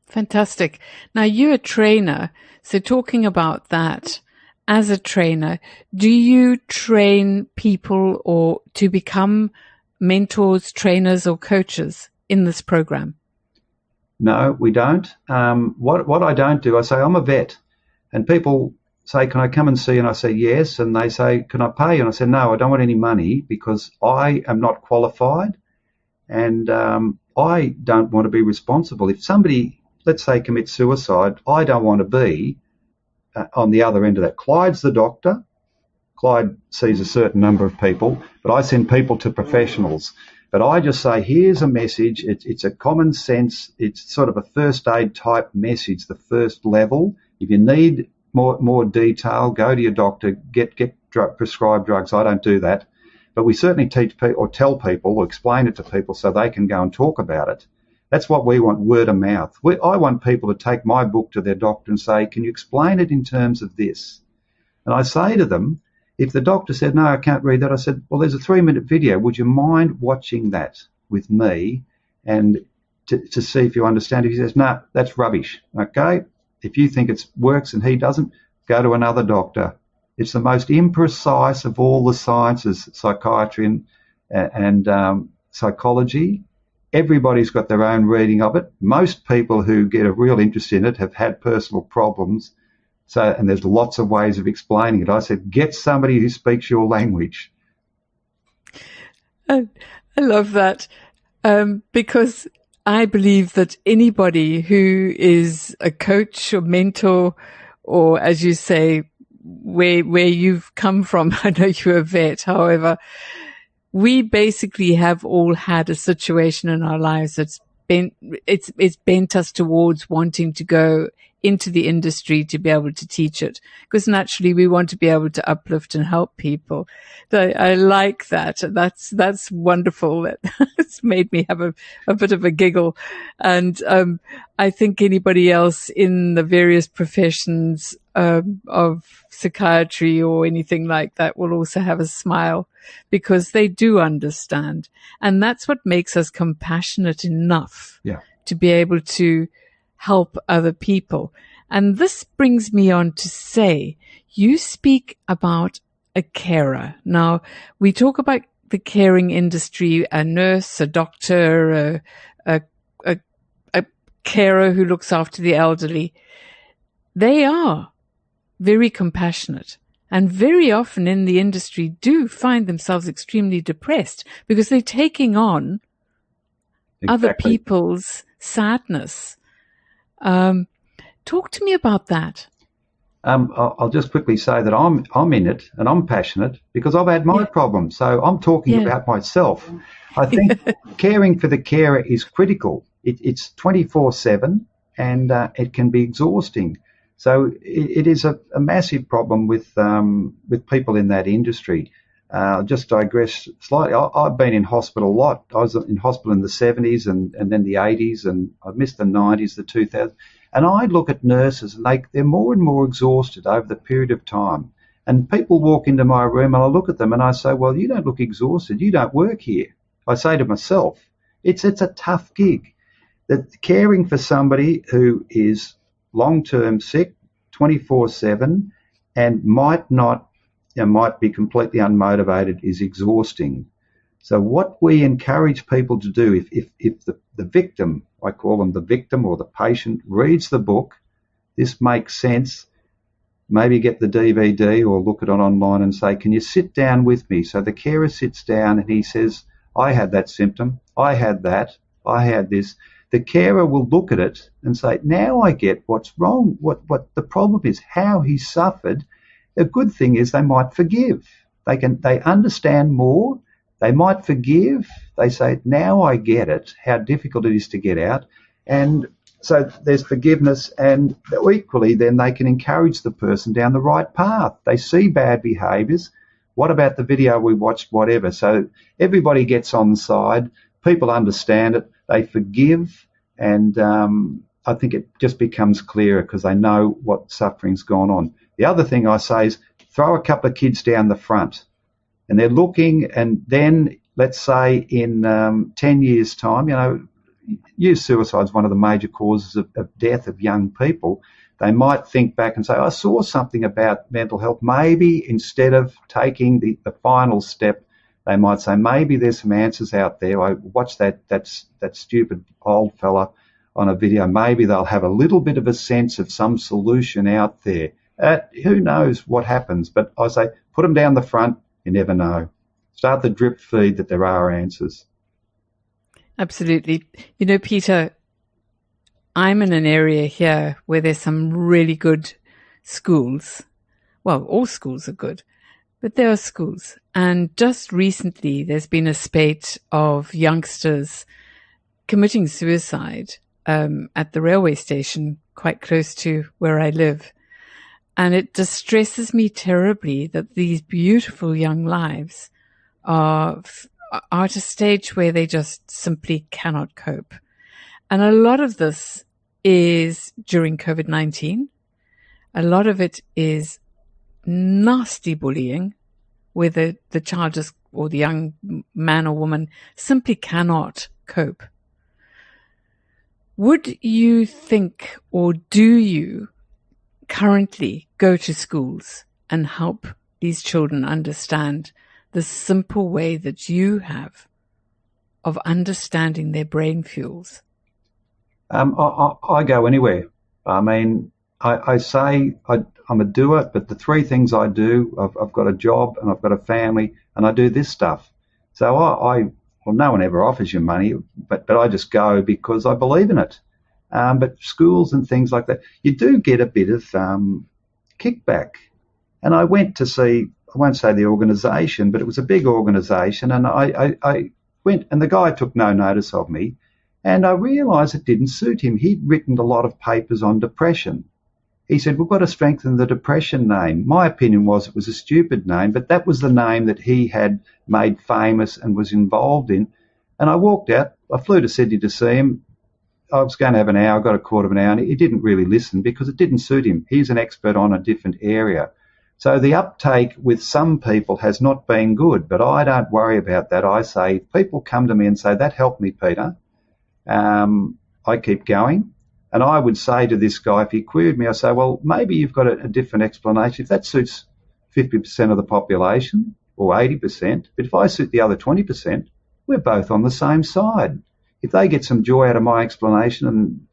Fantastic. Now, you're a trainer, so talking about that, as a trainer, do you train people or to become mentors, trainers, or coaches in this program? No, we don't. What I don't do, I say I'm a vet, and people say, "Can I come and see?" And I say yes, and they say, "Can I pay?" And I say, "No, I don't want any money because I am not qualified, and I don't want to be responsible. If somebody, let's say, commits suicide, I don't want to be on the other end of that." Clyde's the doctor. Clyde sees a certain number of people, but I send people to professionals. But I just say, here's a message. It's a common sense. It's sort of a first aid type message, the first level. If you need more detail, go to your doctor, get prescribed drugs. I don't do that. But we certainly teach people or tell people or explain it to people so they can go and talk about it. That's what we want, word of mouth. I want people to take my book to their doctor and say, can you explain it in terms of this? And I say to them, if the doctor said, no, I can't read that, I said, well, there's a 3-minute video. Would you mind watching that with me and to see if you understand? If he says, no, that's rubbish, okay? If you think it works and he doesn't, go to another doctor. It's the most imprecise of all the sciences, psychiatry and psychology. Everybody's got their own reading of it. Most people who get a real interest in it have had personal problems. And there's lots of ways of explaining it. I said, get somebody who speaks your language. I love that because I believe that anybody who is a coach or mentor or, as you say, where you've come from. I know you're a vet. However, we basically have all had a situation in our lives that's it's bent us towards wanting to go into the industry to be able to teach it, because naturally we want to be able to uplift and help people. So I like that. That's wonderful. It's made me have a bit of a giggle. And I think anybody else in the various professions of psychiatry or anything like that will also have a smile, because they do understand. And that's what makes us compassionate enough to be able to help other people. And this brings me on to say, you speak about a carer. Now, we talk about the caring industry, a nurse, a doctor, a carer who looks after the elderly. They are very compassionate, and very often in the industry do find themselves extremely depressed because they're taking on other people's sadness. Talk to me about that. I'll just quickly say that I'm in it and I'm passionate because I've had my problems. So I'm talking about myself. I think caring for the carer is critical. It's 24/7 and it can be exhausting. So it is a massive problem with people in that industry. Just digress slightly. I've been in hospital a lot. I was in hospital in the 70s and then the 80s, and I missed the 90s, the 2000s. And I look at nurses and they're more and more exhausted over the period of time. And people walk into my room and I look at them and I say, well, you don't look exhausted. You don't work here. I say to myself, it's a tough gig. That caring for somebody who is long-term sick, 24/7, and might be completely unmotivated is exhausting. So what we encourage people to do, if the victim, I call them the victim or the patient, reads the book, this makes sense, maybe get the DVD or look it online and say, can you sit down with me? So the carer sits down and he says, I had that symptom, I had that, I had this. The carer will look at it and say, now I get what's wrong, what the problem is, how he suffered. The good thing is they might forgive. They understand more. They might forgive. They say, now I get it, how difficult it is to get out. And so there's forgiveness, and equally then they can encourage the person down the right path. They see bad behaviours. What about the video we watched, whatever? So everybody gets on side. People understand it. They forgive, and I think it just becomes clearer because they know what suffering's gone on. The other thing I say is throw a couple of kids down the front and they're looking, and then let's say in 10 years' time, youth suicide is one of the major causes of death of young people. They might think back and say, I saw something about mental health. Maybe instead of taking the final step, they might say, maybe there's some answers out there. I watched that stupid old fella on a video. Maybe they'll have a little bit of a sense of some solution out there. Who knows what happens? But I say, put them down the front. You never know. Start the drip feed that there are answers. Absolutely. Peter, I'm in an area here where there's some really good schools. Well, all schools are good, but there are schools. And just recently, there's been a spate of youngsters committing suicide at the railway station quite close to where I live. And it distresses me terribly that these beautiful young lives are at a stage where they just simply cannot cope. And a lot of this is during COVID-19. A lot of it is nasty bullying, where the child just, or the young man or woman simply cannot cope. Would you think, or do you currently go to schools and help these children understand the simple way that you have of understanding their brain fuels? I go anywhere. I mean, I say I'm a doer, but the three things I do, I've got a job and I've got a family and I do this stuff. So well, no one ever offers you money, but I just go because I believe in it. But schools and things like that, you do get a bit of kickback. And I went to see, I won't say the organisation, but it was a big organisation, and I went, and the guy took no notice of me, and I realised it didn't suit him. He'd written a lot of papers on depression. He said, we've got to strengthen the depression name. My opinion was it was a stupid name, but that was the name that he had made famous and was involved in. And I walked out. I flew to Sydney to see him. I was going to have an hour, got a quarter of an hour, and he didn't really listen because it didn't suit him. He's an expert on a different area. So the uptake with some people has not been good, but I don't worry about that. I say, if people come to me and say, that helped me, Peter, I keep going. And I would say to this guy, if he queried me, I say, well, maybe you've got a different explanation. If that suits 50% of the population or 80%, but if I suit the other 20%, we're both on the same side. If they get some joy out of my explanation and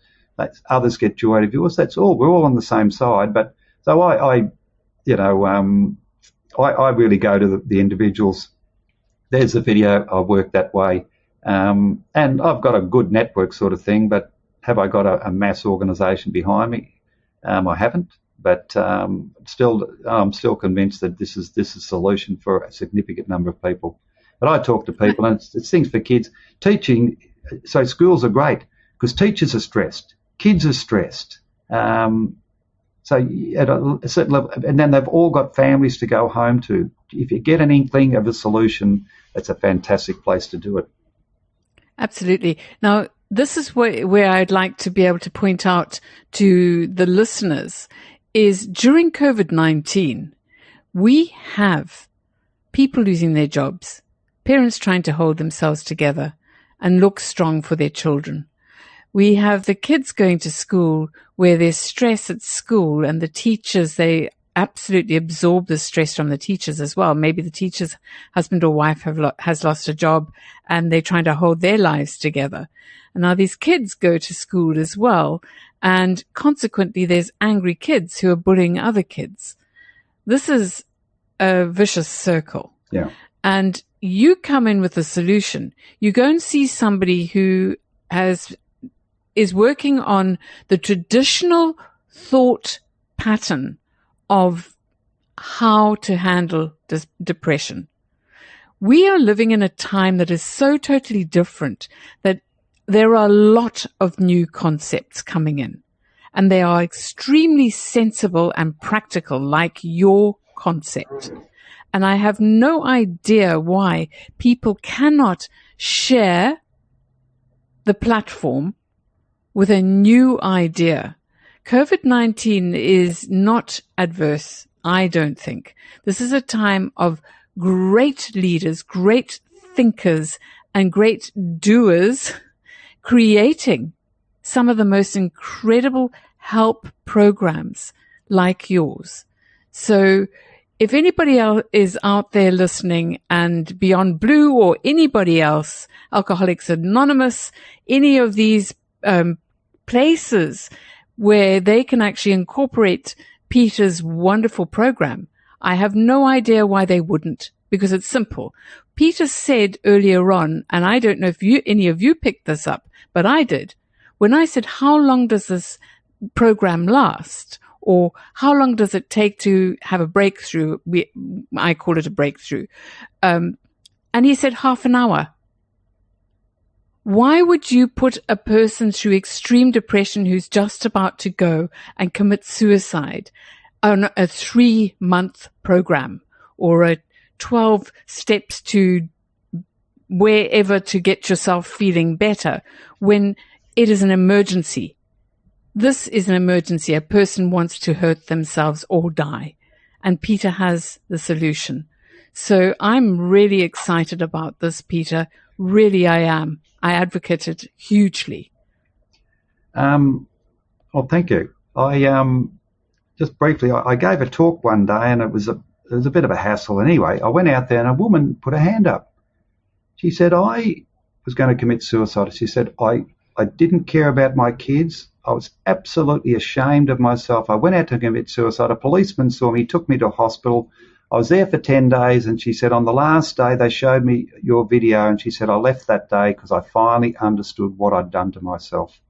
others get joy out of yours, that's all. We're all on the same side. But so I really go to the individuals. There's the video. I work that way. And I've got a good network sort of thing, but have I got a mass organisation behind me? I haven't, but I'm still convinced that this is a solution for a significant number of people. But I talk to people, and it's things for kids. Teaching, so schools are great because teachers are stressed, kids are stressed. So at a certain level, and then they've all got families to go home to. If you get an inkling of a solution, it's a fantastic place to do it. Absolutely. Now, this is where I'd like to be able to point out to the listeners is during COVID-19, we have people losing their jobs, parents trying to hold themselves together and look strong for their children. We have the kids going to school where there's stress at school, and the teachers, they absolutely absorb the stress from the teachers as well. Maybe the teacher's husband or wife has lost a job and they're trying to hold their lives together. And now these kids go to school as well, and consequently there's angry kids who are bullying other kids. This is a vicious circle. Yeah. And you come in with a solution. You go and see somebody who is working on the traditional thought pattern of how to handle depression. We are living in a time that is so totally different that there are a lot of new concepts coming in, and they are extremely sensible and practical, like your concept. And I have no idea why people cannot share the platform with a new idea. COVID-19 is not adverse, I don't think. This is a time of great leaders, great thinkers, and great doers creating some of the most incredible help programs like yours. So if anybody else is out there listening, and Beyond Blue or anybody else, Alcoholics Anonymous, any of these places where they can actually incorporate Peter's wonderful program, I have no idea why they wouldn't, because it's simple. Peter said earlier on, and I don't know if any of you picked this up, but I did. When I said, how long does this program last? Or how long does it take to have a breakthrough? I call it a breakthrough. And he said half an hour. Why would you put a person through extreme depression who's just about to go and commit suicide on a 3-month program or a 12 steps to wherever to get yourself feeling better when it is an emergency? This is an emergency. A person wants to hurt themselves or die, and Peter has the solution. So I'm really excited about this, Peter. Really, I am. I advocate it hugely. Well, thank you. I just briefly, I gave a talk one day, and it was a bit of a hassle. Anyway, I went out there, and a woman put her hand up. She said, I was going to commit suicide. She said, I didn't care about my kids. I was absolutely ashamed of myself. I went out to commit suicide. A policeman saw me, took me to a hospital. I was there for 10 days, and she said, on the last day, they showed me your video, and she said, I left that day because I finally understood what I'd done to myself.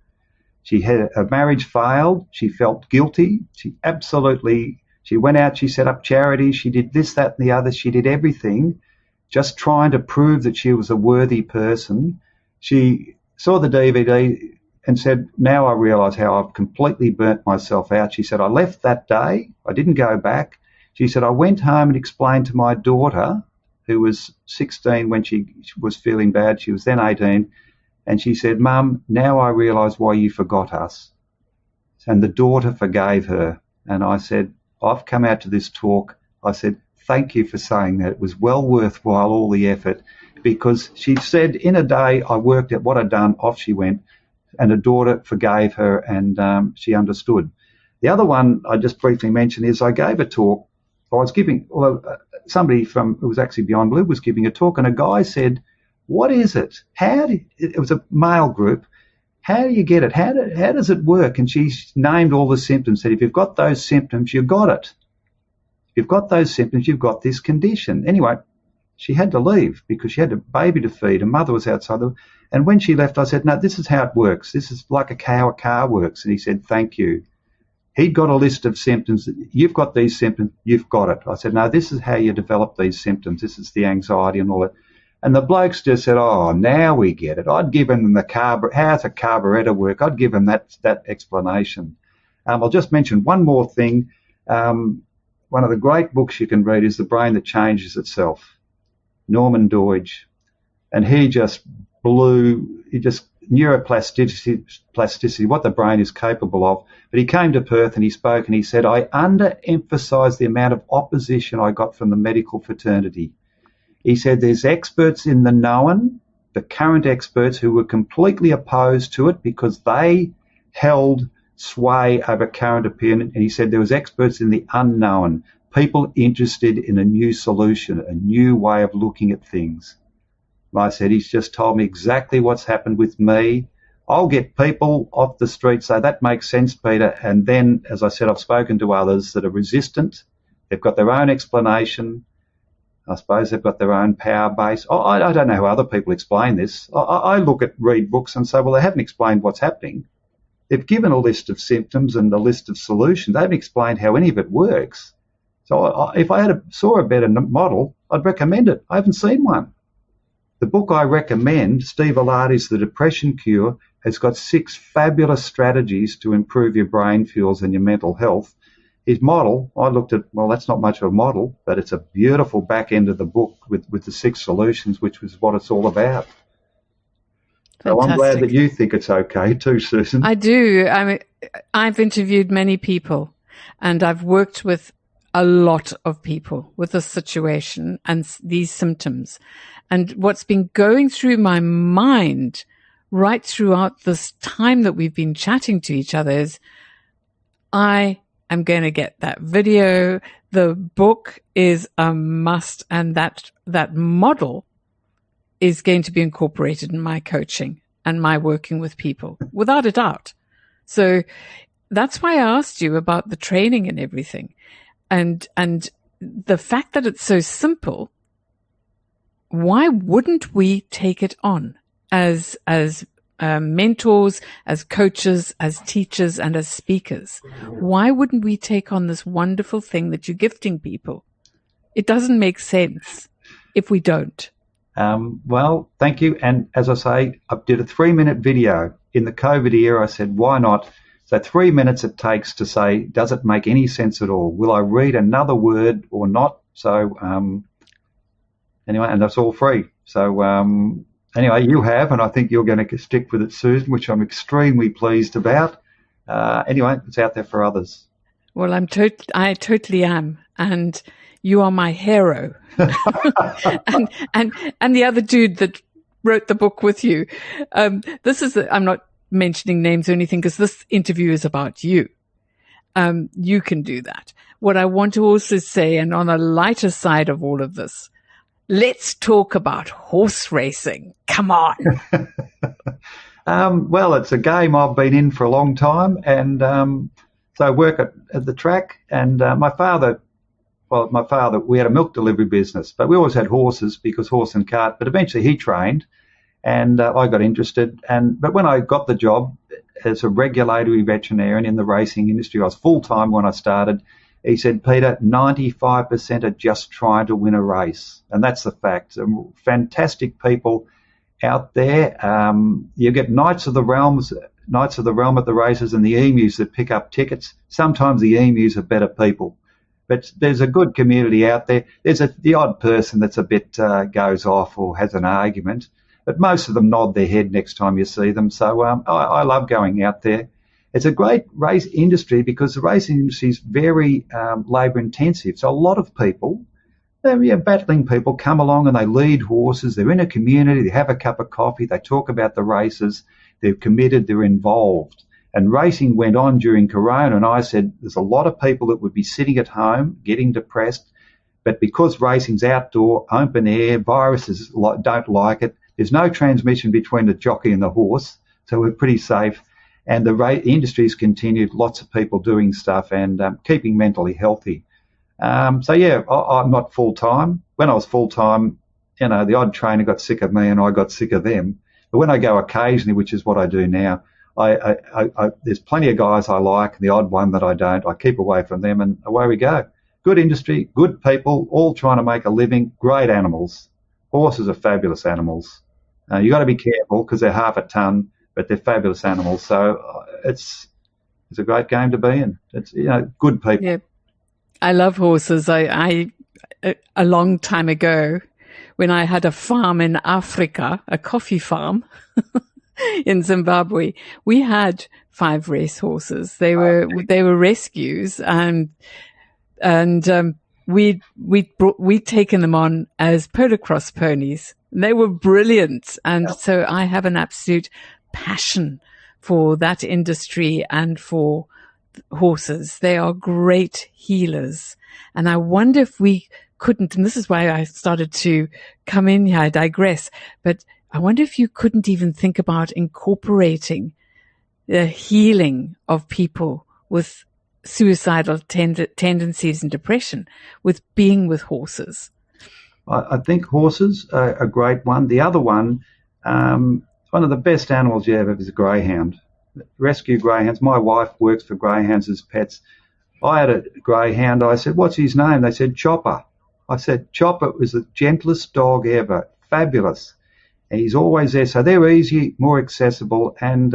She had her marriage failed. She felt guilty. She She went out, she set up charities, she did this, that and the other. She did everything just trying to prove that she was a worthy person. She saw the DVD and said, now I realise how I've completely burnt myself out. She said, I left that day. I didn't go back. She said, I went home and explained to my daughter, who was 16 when she was feeling bad. She was then 18. And she said, Mum, now I realise why you forgot us. And the daughter forgave her. And I said, I've come out to this talk. I said, thank you for saying that. It was well worthwhile, all the effort, because she said in a day I worked at what I'd done, off she went, and her daughter forgave her and she understood. The other one I just briefly mentioned is I gave a talk. I was giving, somebody from, it was actually Beyond Blue, was giving a talk, and a guy said, what is it? It was a male group. How do you get it? How does it work? And she named all the symptoms, said, if you've got those symptoms, you've got it. If you've got those symptoms, you've got this condition. Anyway, she had to leave because she had a baby to feed. Her mother was outside. And when she left, I said, no, this is how it works. This is like how a car works. And he said, thank you. He'd got a list of symptoms. You've got these symptoms. You've got it. I said, no, this is how you develop these symptoms. This is the anxiety and all that. And the blokes just said, oh, now we get it. I'd given them how's a carburetor work? I'd give them that explanation. I'll just mention one more thing. One of the great books you can read is The Brain That Changes Itself, Norman Doidge. And he just neuroplasticity, what the brain is capable of. But he came to Perth and he spoke and he said, I underemphasised the amount of opposition I got from the medical fraternity. He said there's experts in the known, the current experts, who were completely opposed to it because they held sway over current opinion. And he said there was experts in the unknown, people interested in a new solution, a new way of looking at things. And I said, he's just told me exactly what's happened with me. I'll get people off the street say, that makes sense, Peter. And then, as I said, I've spoken to others that are resistant. They've got their own explanation. I suppose they've got their own power base. I don't know how other people explain this. I read books and say, well, they haven't explained what's happening. They've given a list of symptoms and a list of solutions. They haven't explained how any of it works. So if I saw a better model, I'd recommend it. I haven't seen one. The book I recommend, Steve Alardi's The Depression Cure, has got 6 fabulous strategies to improve your brain fuels and your mental health. His model, I looked at, well, that's not much of a model, but it's a beautiful back end of the book with the 6 solutions, which was what it's all about. Fantastic. So I'm glad that you think it's okay too, Susan. I do. I mean, I've interviewed many people and I've worked with a lot of people with this situation and these symptoms. And what's been going through my mind right throughout this time that we've been chatting to each other is, I am going to get that video. The book is a must, and that model is going to be incorporated in my coaching and my working with people, without a doubt. So that's why I asked you about the training and everything. And the fact that it's so simple, why wouldn't we take it on as mentors, as coaches, as teachers, and as speakers? Why wouldn't we take on this wonderful thing that you're gifting people? It doesn't make sense if we don't. Well, thank you. And as I say, I did a 3-minute video in the COVID era. I said, why not? So 3 minutes it takes to say, does it make any sense at all? Will I read another word or not? So anyway, and that's all free. So anyway, you have, and I think you're going to stick with it, Susan, which I'm extremely pleased about. Anyway, it's out there for others. Well, I totally am, and you are my hero. and the other dude that wrote the book with you. I'm not mentioning names or anything because this interview is about you. You can do that. What I want to also say, and on a lighter side of all of this, let's talk about horse racing. Come on. Well, it's a game I've been in for a long time, and so I work at the track. And my father, we had a milk delivery business, but we always had horses because horse and cart. But eventually he trained, and I got interested. But when I got the job as a regulatory veterinarian in the racing industry, I was full time when I started. He said, Peter, 95% are just trying to win a race. And that's the fact. Fantastic people out there. You get Knights of the Realm at the races and the emus that pick up tickets. Sometimes the emus are better people. But there's a good community out there. There's the odd person that's a bit goes off or has an argument. But most of them nod their head next time you see them. So I love going out there. It's a great race industry because the racing industry is very labour intensive. So a lot of people, battling people, come along and they lead horses. They're in a community. They have a cup of coffee. They talk about the races. They're committed. They're involved. And racing went on during Corona, and I said there's a lot of people that would be sitting at home getting depressed. But because racing's outdoor, open air, viruses don't like it. There's no transmission between the jockey and the horse, so we're pretty safe. And the industry's continued, lots of people doing stuff and keeping mentally healthy. I'm not full-time. When I was full-time, the odd trainer got sick of me and I got sick of them. But when I go occasionally, which is what I do now, there's plenty of guys I like, the odd one that I don't. I keep away from them and away we go. Good industry, good people, all trying to make a living, great animals. Horses are fabulous animals. You got to be careful because they're half a ton, but they're fabulous animals. So it's a great game to be in. It's good people. Yeah, I love horses. I a long time ago, when I had a farm in Africa, a coffee farm in Zimbabwe, we had 5 race horses. They were rescues, and we'd taken them on as polocross ponies. They were brilliant, and so I have an absolute passion for that industry and for horses. They are great healers, and I wonder if we couldn't, and this is why I started to come in here, I digress, but I wonder if you couldn't even think about incorporating the healing of people with suicidal tendencies and depression with being with horses. I think horses are a great one. The other one, one of the best animals you have is a greyhound. Rescue greyhounds. My wife works for greyhounds as pets. I had a greyhound. I said, what's his name? They said, Chopper. I said, Chopper was the gentlest dog ever. Fabulous. And he's always there. So they're easy, more accessible, and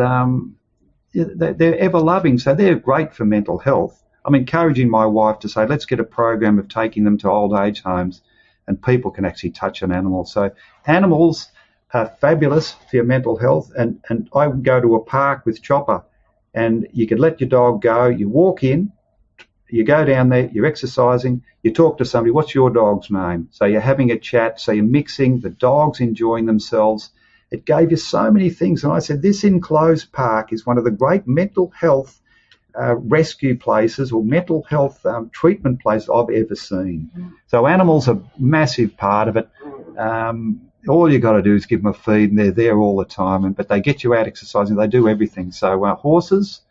they're ever loving. So they're great for mental health. I'm encouraging my wife to say, let's get a program of taking them to old age homes, and people can actually touch an animal. So animals are fabulous for your mental health. And I would go to a park with Chopper, and you could let your dog go. You walk in, you go down there, you're exercising, you talk to somebody, what's your dog's name? So you're having a chat, so you're mixing, the dog's enjoying themselves. It gave you so many things. And I said, this enclosed park is one of the great mental health rescue places or mental health treatment places I've ever seen. So animals are a massive part of it. All you got to do is give them a feed, and they're there all the time. But they get you out exercising. They do everything. So horses,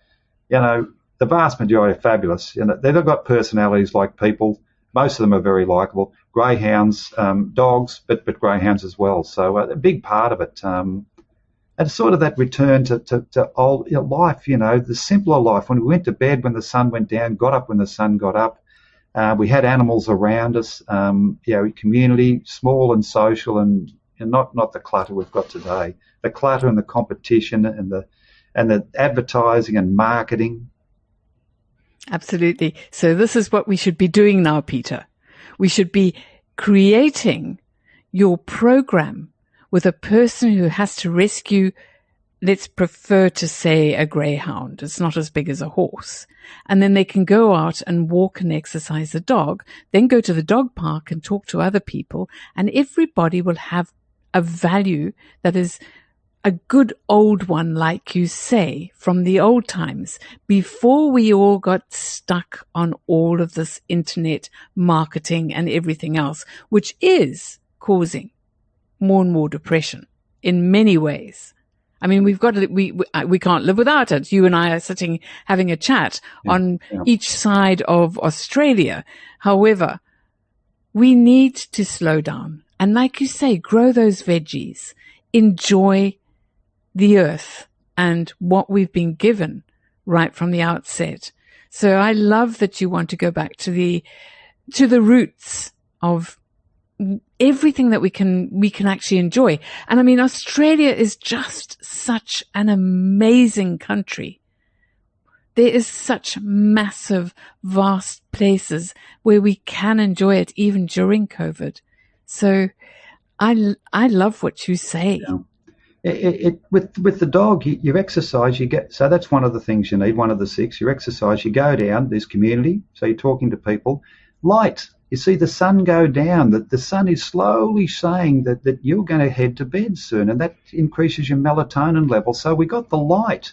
the vast majority are fabulous. They've got personalities like people. Most of them are very likable. Greyhounds, dogs, but greyhounds as well. So a big part of it. And sort of that return to old life, the simpler life. When we went to bed when the sun went down, got up when the sun got up. We had animals around us, community, small and social, and not the clutter we've got today. The clutter and the competition and the advertising and marketing. Absolutely. So this is what we should be doing now, Peter. We should be creating your program with a person who has to rescue, let's prefer to say a greyhound. It's not as big as a horse. And then they can go out and walk and exercise the dog, then go to the dog park and talk to other people, and everybody will have a value that is a good old one, like you say, from the old times, before we all got stuck on all of this internet marketing and everything else, which is causing more and more depression in many ways. I mean, we can't live without it. You and I are sitting having a chat on each side of Australia. However, we need to slow down. And like you say, grow those veggies, enjoy the earth and what we've been given right from the outset. So I love that you want to go back to the roots of everything that we can actually enjoy. And I mean, Australia is just such an amazing country. There is such massive, vast places where we can enjoy it even during COVID. So I love what you say. Yeah. With the dog, you exercise, so that's one of the things you need, one of the 6, you exercise, you go down, there's community, so you're talking to people. Light, you see the sun go down, the sun is slowly saying that you're going to head to bed soon, and that increases your melatonin level. So we got the light.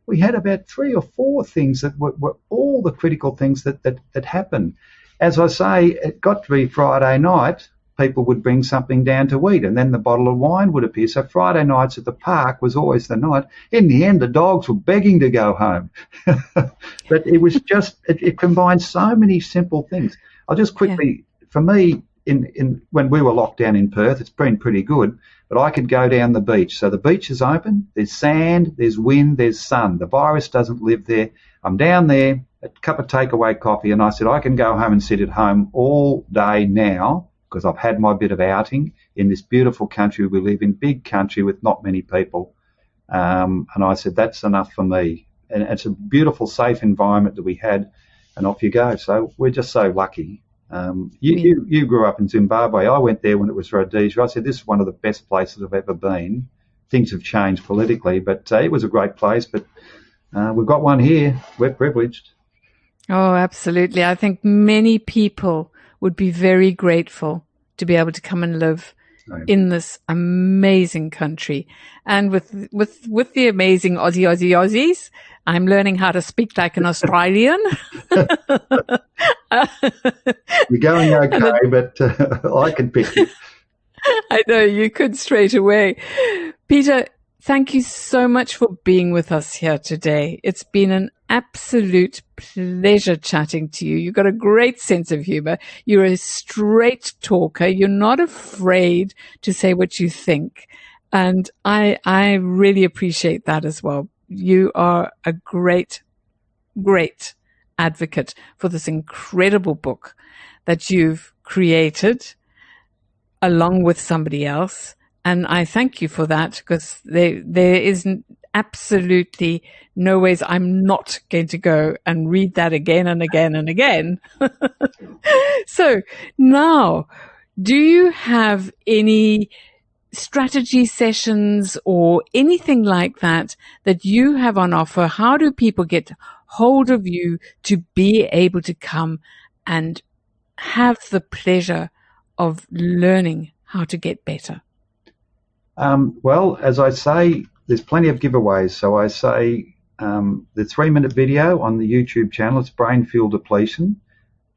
We had about 3 or 4 things that were all the critical things that happened. As I say, it got to be Friday night, people would bring something down to eat, and then the bottle of wine would appear. So Friday nights at the park was always the night. In the end, the dogs were begging to go home. But it was just, it combined so many simple things. I'll just quickly, for me, in when we were locked down in Perth, it's been pretty good, but I could go down the beach. So the beach is open, there's sand, there's wind, there's sun. The virus doesn't live there. I'm down there, a cup of takeaway coffee, and I said, I can go home and sit at home all day now, because I've had my bit of outing in this beautiful country we live in, big country with not many people. And I said, that's enough for me. And it's a beautiful, safe environment that we had, and off you go. So we're just so lucky. You grew up in Zimbabwe. I went there when it was Rhodesia. I said, this is one of the best places I've ever been. Things have changed politically, but it was a great place. But we've got one here. We're privileged. Oh, absolutely. I think many people would be very grateful to be able to come and live in this amazing country. And with the amazing Aussies, I'm learning how to speak like an Australian. You're going okay, but I can pick you. I know, you could straight away. Peter, thank you so much for being with us here today. It's been an absolute pleasure chatting to you. You've got a great sense of humor. You're a straight talker. You're not afraid to say what you think. And I really appreciate that as well. You are a great, great advocate for this incredible book that you've created along with somebody else. And I thank you for that, because there is absolutely no ways I'm not going to go and read that again and again and again. So now, do you have any strategy sessions or anything like that you have on offer? How do people get hold of you to be able to come and have the pleasure of learning how to get better? Well, as I say, there's plenty of giveaways. So I say the 3-minute video on the YouTube channel, it's Brain-Fuel Depletion.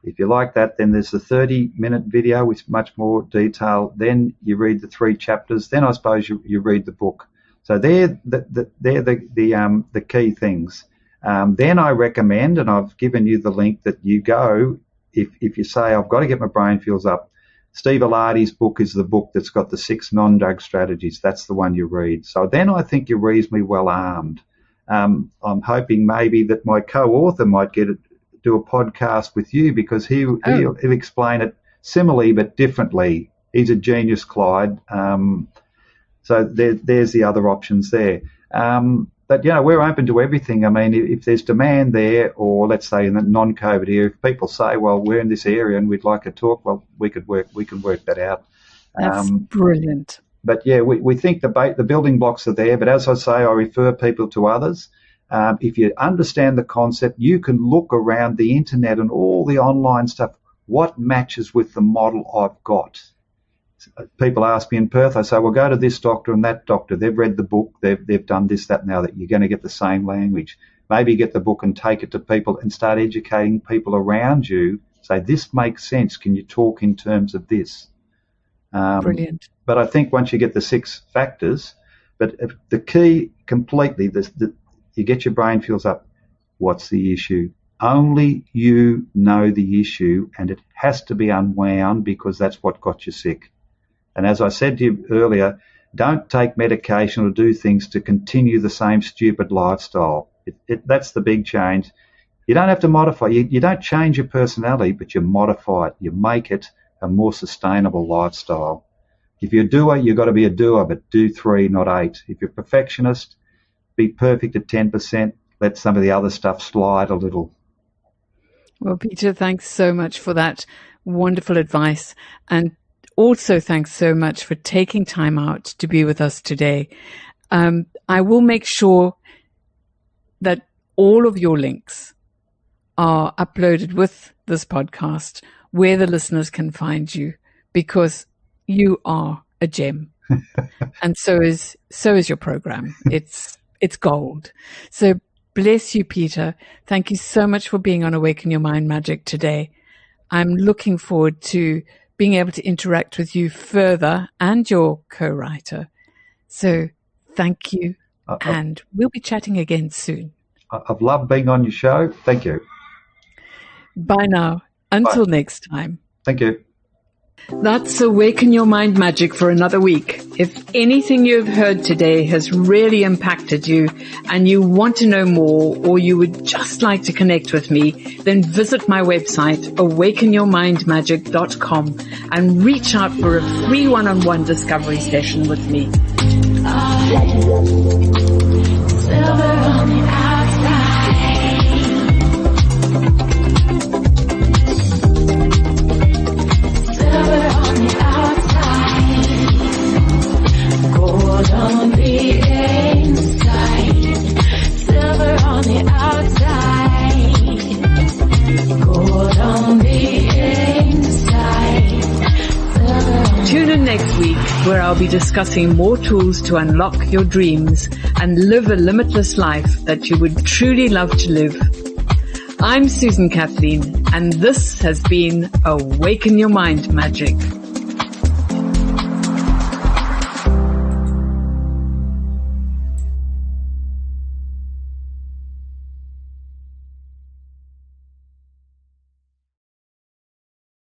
If you like that, then there's the 30-minute video with much more detail. Then you read the 3 chapters. Then I suppose you read the book. So they're the key things. Then I recommend, and I've given you the link, that you go, if you say, I've got to get my brain fuels up, Steve Alardi's book is the book that's got the 6 non-drug strategies. That's the one you read. So then I think you're reasonably well armed. I'm hoping maybe that my co-author might do a podcast with you, because he'll explain it similarly but differently. He's a genius, Clyde. So there's the other options there. But, we're open to everything. I mean, if there's demand there, or let's say in the non-COVID area, if people say, well, we're in this area and we'd like to talk, well, we can work that out. That's brilliant. But, we think the building blocks are there. But as I say, I refer people to others. If you understand the concept, you can look around the internet and all the online stuff, what matches with the model I've got. People ask me in Perth, I say, well, go to this doctor and that doctor. They've read the book. They've done this, that, now that you're going to get the same language. Maybe get the book and take it to people and start educating people around you. Say, this makes sense. Can you talk in terms of this? Brilliant. But I think once you get the 6 factors, but the key completely, you get your brain fuels up. What's the issue? Only you know the issue, and it has to be unwound, because that's what got you sick. And as I said to you earlier, don't take medication or do things to continue the same stupid lifestyle. That's the big change. You don't have to modify. You don't change your personality, but you modify it. You make it a more sustainable lifestyle. If you're a doer, you've got to be a doer, but do 3, not 8. If you're a perfectionist, be perfect at 10%. Let some of the other stuff slide a little. Well, Peter, thanks so much for that wonderful advice. And also thanks so much for taking time out to be with us today. I will make sure that all of your links are uploaded with this podcast where the listeners can find you, because you are a gem. And so is your program. It's gold. So bless you, Peter. Thank you so much for being on Awaken Your Mind Magic today. I'm looking forward to being able to interact with you further and your co-writer. So thank you. And we'll be chatting again soon. I've loved being on your show. Thank you. Bye now. Until next time. Thank you. That's Awaken Your Mind Magic for another week. If anything you've heard today has really impacted you and you want to know more, or you would just like to connect with me, then visit my website, awakenyourmindmagic.com, and reach out for a free one-on-one discovery session with me. Silver on the outside. Gold on the inside, silver on the outside. Gold on the inside, silver. Tune in next week, where I'll be discussing more tools to unlock your dreams and live a limitless life that you would truly love to live. I'm Susan Kathleen, and this has been Awaken Your Mind Magic.